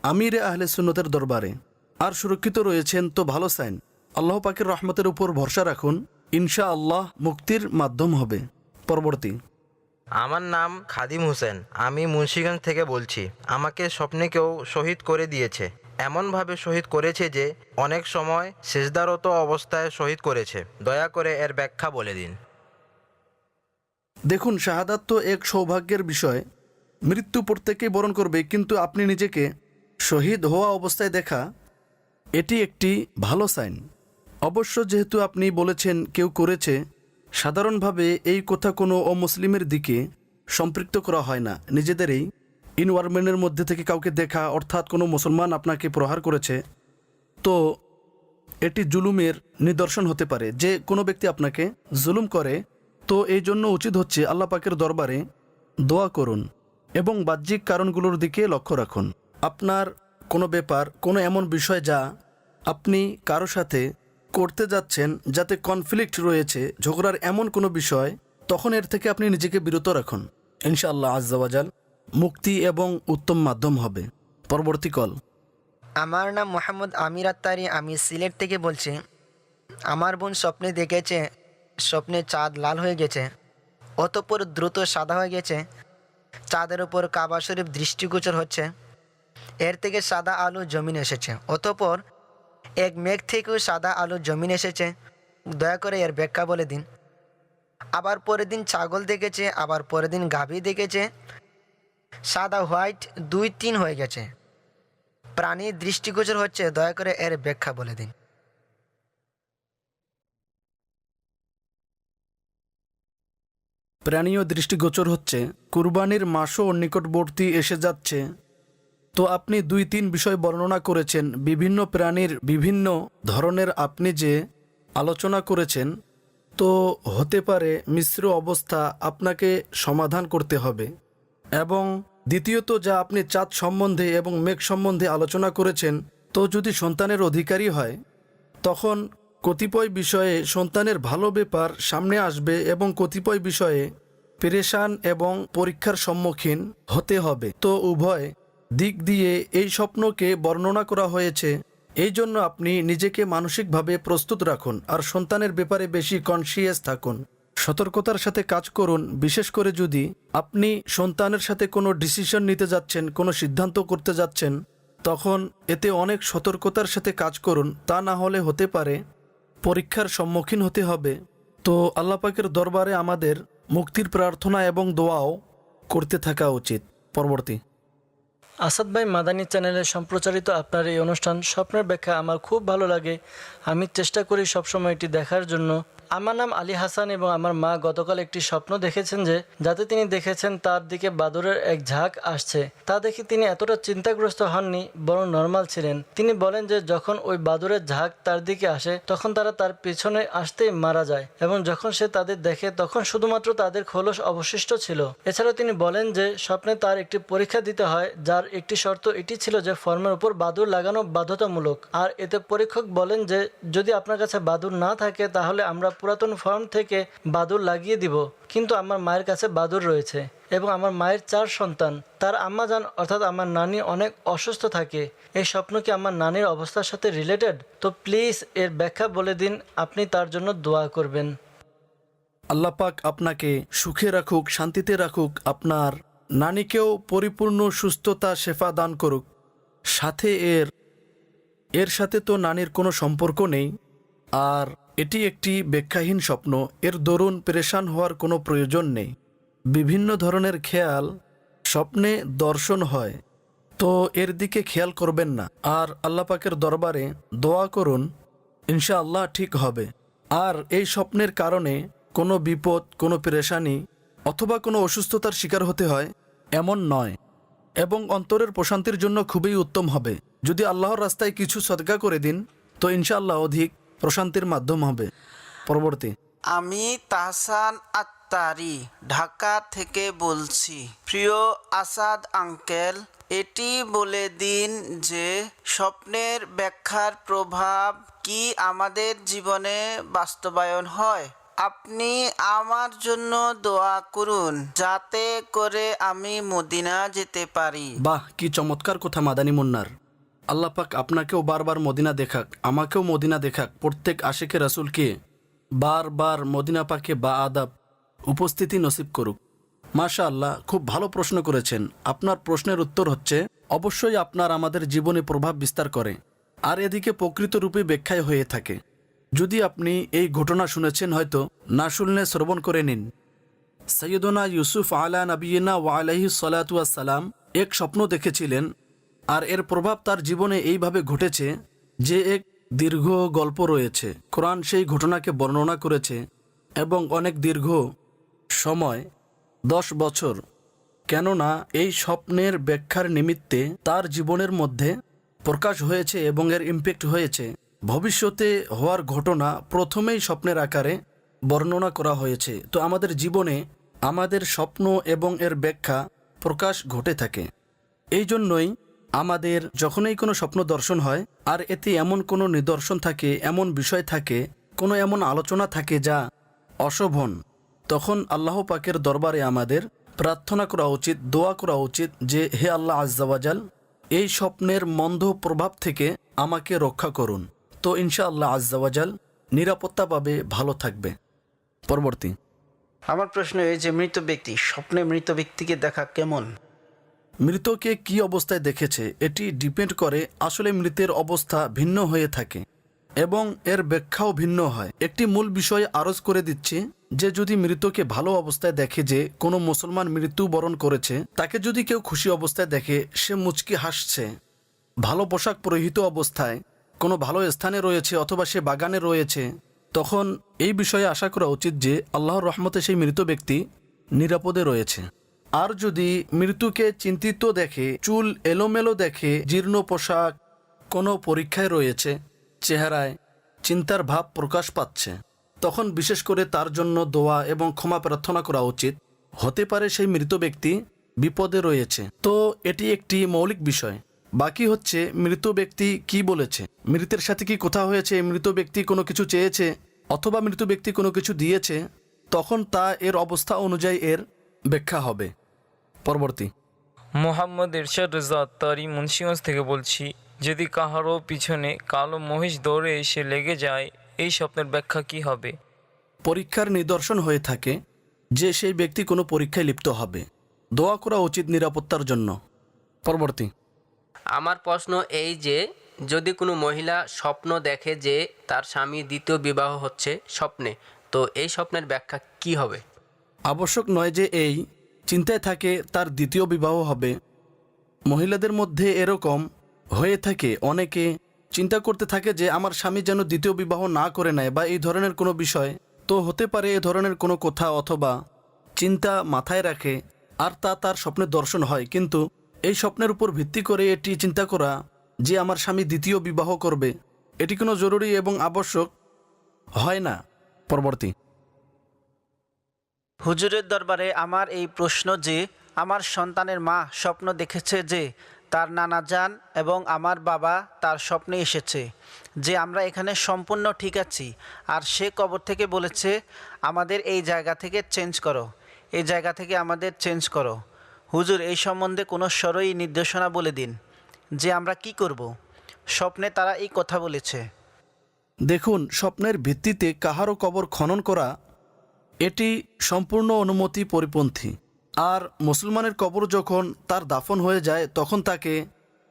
আমিরে আহলে সুন্নতের দরবারে, আর সুরক্ষিত রয়েছেন, তো ভালো সাইন। আল্লাহ পাকের রহমতের উপর ভরসা রাখুন, ইনশাআল্লাহ মুক্তির মাধ্যম হবে। পরবর্তী আমার নাম খাদিম হোসেন, আমি মুন্সিগঞ্জ থেকে বলছি। আমাকে স্বপ্নে কেউ শহীদ করে দিয়েছে। এমনভাবে শহীদ করেছে যে অনেক সময় সেজদারত অবস্থায় শহীদ করেছে। দয়া করে এর ব্যাখ্যা বলে দিন। দেখুন, শাহাদাত তো এক সৌভাগ্যের বিষয়, মৃত্যু প্রত্যেকেই বরণ করবে, কিন্তু আপনি নিজেকে শহীদ হওয়া অবস্থায় দেখা এটি একটি ভালো সাইন। অবশ্য যেহেতু আপনি বলেছেন কেউ করেছে, সাধারণভাবে এই কথা কোনো অমুসলিমের দিকে সম্পৃক্ত করা হয় না। নিজেদেরই ইনভারমেন্টের মধ্যে থেকে কাউকে দেখা, অর্থাৎ কোনো মুসলমান আপনাকে প্রহার করেছে, তো এটি জুলুমের নিদর্শন হতে পারে যে কোনো ব্যক্তি আপনাকে জুলুম করে। তো এই জন্য উচিত হচ্ছে আল্লাহ পাকের দরবারে দোয়া করুন এবং বাহ্যিক কারণগুলোর দিকে লক্ষ্য রাখুন। আপনার কোনো ব্যাপার, কোনো এমন বিষয় যা আপনি কারো সাথে করতে যাচ্ছেন, যাতে কনফ্লিক্ট রয়েছে, ঝগড়ার এমন কোনো বিষয়, তখন এর থেকে আপনি নিজেকে বিরত রাখুন। ইনশাআল্লাহ আজ্জা ওয়াজাল মুক্তি এবং উত্তম মাধ্যম হবে। পরবর্তী কল। আমার নাম মোহাম্মদ আমির আত্তারি, আমি সিলেট থেকে বলছি। আমার বোন স্বপ্নে দেখেছে স্বপ্নে চাঁদ লাল হয়ে গেছে, অতঃপর দ্রুত সাদা হয়ে গেছে। চাঁদের উপর কাবা শরীফ দৃষ্টিগোচর হচ্ছে, এর থেকে সাদা আলো জমিন এসেছে, অতঃপর এক মেঘ থেকেও সাদা আলো জমিন এসেছে। দয়া করে এর ব্যাখ্যা বলে দিন। আবার পরের দিন ছাগল দেখেছে, আবার পরের দিন গাভী দেখেছে, সাদা হোয়াইট 2-3 হয়ে গেছে, প্রাণীর দৃষ্টিগোচর হচ্ছে। দয়া করে এর ব্যাখ্যা বলে দিন। প্রাণীয় দৃষ্টিগোচর হচ্ছে, কুরবানির মাসও নিকটবর্তী এসে যাচ্ছে, তো আপনি 2-3 বিষয় বর্ণনা করেছেন। বিভিন্ন প্রাণীর বিভিন্ন ধরনের আপনি যে আলোচনা করেছেন, তো হতে পারে মিশ্র অবস্থা আপনাকে সমাধান করতে হবে। এবং দ্বিতীয়ত, যা আপনি চাঁদ সম্বন্ধে এবং মেঘ সম্বন্ধে আলোচনা করেছেন, তো যদি সন্তানের অধিকারী হয় তখন কতিপয় বিষয়ে সন্তানের ভালো ব্যাপার সামনে আসবে এবং কতিপয় বিষয়ে পেরেশান এবং পরীক্ষার সম্মুখীন হতে হবে। তো উভয় দিক দিয়ে এই স্বপ্নকে বর্ণনা করা হয়েছে। এই জন্য আপনি নিজেকে মানসিকভাবে প্রস্তুত রাখুন আর সন্তানের ব্যাপারে বেশি কনসিয়াস থাকুন, সতর্কতার সাথে কাজ করুন। বিশেষ করে যদি আপনি সন্তানের সাথে কোনো ডিসিশন নিতে যাচ্ছেন, কোনো সিদ্ধান্ত করতে যাচ্ছেন, তখন এতে অনেক সতর্কতার সাথে কাজ করুন, তা না হলে হতে পারে পরীক্ষার সম্মুখীন হতে হবে। তো আল্লাহ পাকের দরবারে আমাদের মুক্তির প্রার্থনা এবং দোয়াও করতে থাকা উচিত। পরবর্তী। আসাদ ভাই, মাদানী চ্যানেলে সম্প্রচারিত আপনার এই অনুষ্ঠান স্বপ্নের ব্যাখ্যা আমার খুব ভালো লাগে। আমি চেষ্টা করি সবসময় এটি দেখার জন্য। আমার নাম আলী হাসান এবং আমার মা গতকাল একটি স্বপ্ন দেখেছেন যাতে তিনি দেখেছেন তার দিকে বাদুড়ের এক ঝাঁক আসছে। তা দেখে তিনি এতটা চিন্তাগ্রস্ত হননি, বরং নর্মাল ছিলেন। তিনি বলেন যে যখন ওই বাদুড়ের ঝাঁক তার দিকে আসে তখন তারা তার পিছনে আসতেই মারা যায় এবং যখন সে তাদের দেখে তখন শুধুমাত্র তাদের খোলস অবশিষ্ট ছিল। এছাড়াও তিনি বলেন যে স্বপ্নে তার একটি পরীক্ষা দিতে হয়, যার একটি শর্ত এটি ছিল যে ফর্মের উপর বাদুড় লাগানো বাধ্যতামূলক। আর এতে পরীক্ষক বলেন যে যদি আপনার কাছে বাদুড় না থাকে তাহলে আমরা পুরাতন ফর্ম থেকে বাদুড় লাগিয়ে দিব। কিন্তু আমার মায়ের কাছে বাদুড় রয়েছে এবং আমার মায়ের 4 সন্তান। তার আম্মাজান অর্থাৎ আমার নানি অনেক অসুস্থ থাকে। এই স্বপ্ন কি আমার নানির অবস্থার সাথে রিলেটেড? তো প্লিজ এর ব্যাখ্যা বলে দিন, আপনি তার জন্য দোয়া করবেন। আল্লাহ পাক আপনাকে সুখে রাখুক, শান্তিতে রাখুক, আপনার নানিকেও পরিপূর্ণ সুস্থতা শেফা দান করুক। সাথে এর সাথে তো নানির কোনো সম্পর্ক নেই, আর এটি একটি ব্যাখ্যাহীন স্বপ্ন। এর দরুন পেরেশান হওয়ার কোনো প্রয়োজন নেই। বিভিন্ন ধরনের খেয়াল স্বপ্নে দর্শন হয়, তো এর দিকে খেয়াল করবেন না। আর আল্লাহ পাকের দরবারে দোয়া করুন, ইনশাআল্লাহ ঠিক হবে। আর এই স্বপ্নের কারণে কোনো বিপদ, কোনো পেরেশানি অথবা কোনো অসুস্থতার শিকার হতে হয় এমন নয়, এবং অন্তরের প্রশান্তির জন্য খুবই উত্তম হবে। যদি আল্লাহর রাস্তায় কিছু সদকা করে দিন তো ইনশাআল্লাহ অধিক প্রশান্তির মাধ্যম হবে। পরবর্তী। আমি তাহসান আত্তারি ঢাকা থেকে বলছি। প্রিয় আসাদ আঙ্কেল, এটি বলে দিন যে স্বপ্নের ব্যাখ্যার প্রভাব কি আমাদের জীবনে বাস্তবায়ন হয়। আপনি আমার জন্য দোয়া করুন যাতে করে আমি মদিনা যেতে পারি। বাহ, কি চমৎকার কথা মাদানী মুন্নার। আল্লাহ পাক আপনাকেও বারবার মদিনা দেখাক, আমাকেও মদিনা দেখাক। প্রত্যেক আশিকে রাসূলকে বারবার মদিনা পাকে বা আদাব উপস্থিতি নসিব করুক। মাশা আল্লাহ, খুব ভালো প্রশ্ন করেছেন। আপনার প্রশ্নের উত্তর হচ্ছে অবশ্যই আপনার আমাদের জীবনে প্রভাব বিস্তার করে, আর এদিকে প্রকৃত রূপে ব্যাখ্যায় হয়ে থাকে। যদি আপনি এই ঘটনা শুনেছেন, হয়তো না শুনলে শ্রবণ করে নিন। সৈয়দনা ইউসুফ আলা নবীনা ওয়া আলাইহিস সালাতু ওয়াস সালাম এক স্বপ্ন দেখেছিলেন, আর এর প্রভাব তার জীবনে এইভাবে ঘটেছে যে এক দীর্ঘ গল্প রয়েছে। কোরআন সেই ঘটনাকে বর্ণনা করেছে এবং অনেক দীর্ঘ সময়, 10 বছর। কেননা এই স্বপ্নের ব্যাখ্যার নিমিত্তে তার জীবনের মধ্যে প্রকাশ হয়েছে এবং এর ইম্প্যাক্ট হয়েছে। ভবিষ্যতে হওয়ার ঘটনা প্রথমেই স্বপ্নের আকারে বর্ণনা করা হয়েছে। তো আমাদের জীবনে আমাদের স্বপ্ন এবং এর ব্যাখ্যা প্রকাশ ঘটে থাকে। এই জন্যই আমাদের যখনই কোনো স্বপ্ন দর্শন হয় আর এতে এমন কোনো নিদর্শন থাকে, এমন বিষয় থাকে, কোনো এমন আলোচনা থাকে যা অশোভন, তখন আল্লাহ পাকের দরবারে আমাদের প্রার্থনা করা উচিত, দোয়া করা উচিত যে হে আল্লাহ আজ্জা ওয়াজাল, এই স্বপ্নের মন্দ প্রভাব থেকে আমাকে রক্ষা করুন। তো ইনশাআল্লাহ আজ্জা ওয়াজাল নিরাপত্তা পাবে, ভালো থাকবে। পরবর্তী। আমার প্রশ্ন এই যে মৃত ব্যক্তি স্বপ্নে মৃত ব্যক্তিকে দেখা কেমন? মৃতকে কি অবস্থায় দেখেছে এটি ডিপেন্ড করে। আসলে মৃতের অবস্থা ভিন্ন হয়ে থাকে এবং এর ব্যাখ্যাও ভিন্ন হয়। একটি মূল বিষয় আরজ করে দিচ্ছি যে যদি মৃতকে ভালো অবস্থায় দেখে যে কোনো মুসলমান মৃত্যুবরণ করেছে, তাকে যদি কেউ খুশি অবস্থায় দেখে, সে মুচকি হাসছে, ভালো পোশাক পরিহিত অবস্থায় কোনো ভালো স্থানে রয়েছে অথবা সে বাগানে রয়েছে, তখন এই বিষয়ে আশা করা উচিত যে আল্লাহর রহমতে সেই মৃত ব্যক্তি নিরাপদে রয়েছে। আর যদি মৃত্যুকে চিন্তিত দেখে, চুল এলোমেলো দেখে, জীর্ণ পোশাক, কোনো পরীক্ষায় রয়েছে, চেহারায় চিন্তার ভাব প্রকাশ পাচ্ছে, তখন বিশেষ করে তার জন্য দোয়া এবং ক্ষমা প্রার্থনা করা উচিত। হতে পারে সেই মৃত ব্যক্তি বিপদে রয়েছে। তো এটি একটি মৌলিক বিষয়। বাকি হচ্ছে মৃত ব্যক্তি কি বলেছে, মৃতের সাথে কি কথা হয়েছে, মৃত ব্যক্তি কোনো কিছু চেয়েছে অথবা মৃত ব্যক্তি কোনো কিছু দিয়েছে, তখন তা এর অবস্থা অনুযায়ী এর ব্যাখ্যা হবে। পরবর্তী। মোহাম্মদ ইরশাদ রেজা আত্তারি মুন্সিগঞ্জ থেকে বলছি। যদি কাহারও পিছনে কালো মহিষ দৌড়ে এসে লেগে যায়, এই স্বপ্নের ব্যাখ্যা কি হবে? পরীক্ষার নিদর্শন হয়ে থাকে যে সেই ব্যক্তি কোনো পরীক্ষায় লিপ্ত হবে। দোয়া করা উচিত নিরাপত্তার জন্য। পরবর্তী। আমার প্রশ্ন এই যে যদি কোনো মহিলা স্বপ্ন দেখে যে তার স্বামী দ্বিতীয় বিবাহ হচ্ছে স্বপ্নে, তো এই স্বপ্নের ব্যাখ্যা কি হবে? আবশ্যক নয় যে এই চিন্তায় থাকে তার দ্বিতীয় বিবাহ হবে। মহিলাদের মধ্যে এরকম হয়ে থাকে, অনেকে চিন্তা করতে থাকে যে আমার স্বামী যেন দ্বিতীয় বিবাহ না করে নেয় বা এই ধরনের কোনো বিষয়। তো হতে পারে এ ধরনের কোনো কথা অথবা চিন্তা মাথায় রাখে আর তা তার স্বপ্নের দর্শন হয়, কিন্তু এই স্বপ্নের উপর ভিত্তি করে এটি চিন্তা করা যে আমার স্বামী দ্বিতীয় বিবাহ করবে, এটি কোনো জরুরি এবং আবশ্যক হয় না। পরবর্তী। হুজুরের দরবারে আমার এই প্রশ্ন যে আমার সন্তানের মা স্বপ্ন দেখেছে যে তার নানা যান এবং আমার বাবা তার স্বপ্নে এসেছে যে আমরা এখানে সম্পূর্ণ ঠিক আছি, আর সে কবর থেকে বলেছে আমাদের এই জায়গা থেকে চেঞ্জ করো, এই জায়গা থেকে আমাদের চেঞ্জ করো। হুজুর, এই সম্বন্ধে কোনো সরই নির্দেশনা বলে দিন যে আমরা কি করব। স্বপ্নে তারা এই কথা বলেছে। দেখুন, স্বপ্নের ভিত্তিতে কাহারও কবর খনন করা এটি সম্পূর্ণ অনুমতি পরিপন্থী। আর মুসলমানের কবর যখন তার দাফন হয়ে যায় তখন তাকে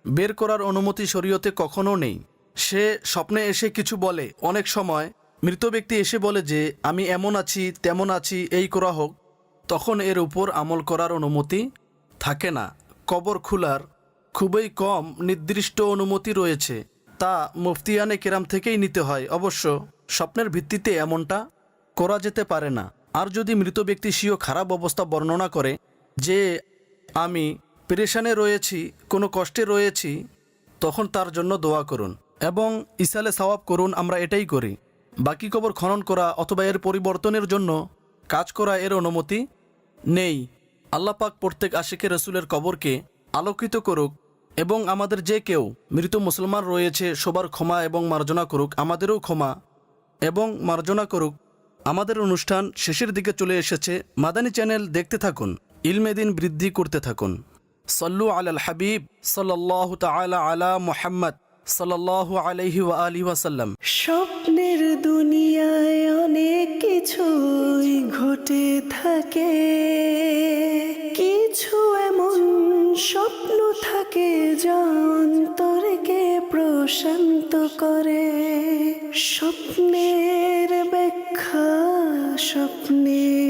বের করার অনুমতি শরীয়তে কখনো নেই। সে স্বপ্নে এসে কিছু বলে, অনেক সময় মৃত ব্যক্তি এসে বলে যে আমি এমন আছি তেমন আছি, এই করা হোক, তখন এর উপর আমল করার অনুমতি থাকে না। কবর খোলার খুবই কম নির্দিষ্ট অনুমতি রয়েছে, তা মুফতিয়ানে কেরাম থেকেই নিতে হয়। অবশ্য স্বপ্নের ভিত্তিতে এমনটা করা যেতে পারে না। আর যদি মৃত ব্যক্তি স্বীয় খারাপ অবস্থা বর্ণনা করে যে আমি পেরেশানে রয়েছি, কোনো কষ্টে রয়েছি, তখন তার জন্য দোয়া করুন এবং ইসালে সওয়াব করুন। আমরা এটাই করি। বাকি কবর খনন করা অথবা এর পরিবর্তনের জন্য কাজ করা এর অনুমতি নেই। আল্লাহ পাক প্রত্যেক আশিকে রসুলের কবরকে আলোকিত করুক এবং আমাদের যে কেউ মৃত মুসলমান রয়েছে সবার ক্ষমা এবং মার্জনা করুক, আমাদেরও ক্ষমা এবং মার্জনা করুক। আমাদের অনুষ্ঠান শেষের দিকে চলে এসেছে। মাদানী চ্যানেল দেখতে থাকুন, ইলমে দিন বৃদ্ধি করতে থাকুন। সল্লু আলাল হাবিব সাল্লাল্লাহু তাআলা আলা মুহাম্মদ সাল্লাল্লাহু আলাইহি ওয়া আলিহি ওয়াসাল্লাম। স্বপ্নের দুনিয়ায় অনেক কিছুই ঘটে থাকে, কিছু এমন স্বপ্ন থাকে যা অন্তরকে প্রশান্ত করে। স্বপ্নের ব্যাখ্যা, স্বপ্নের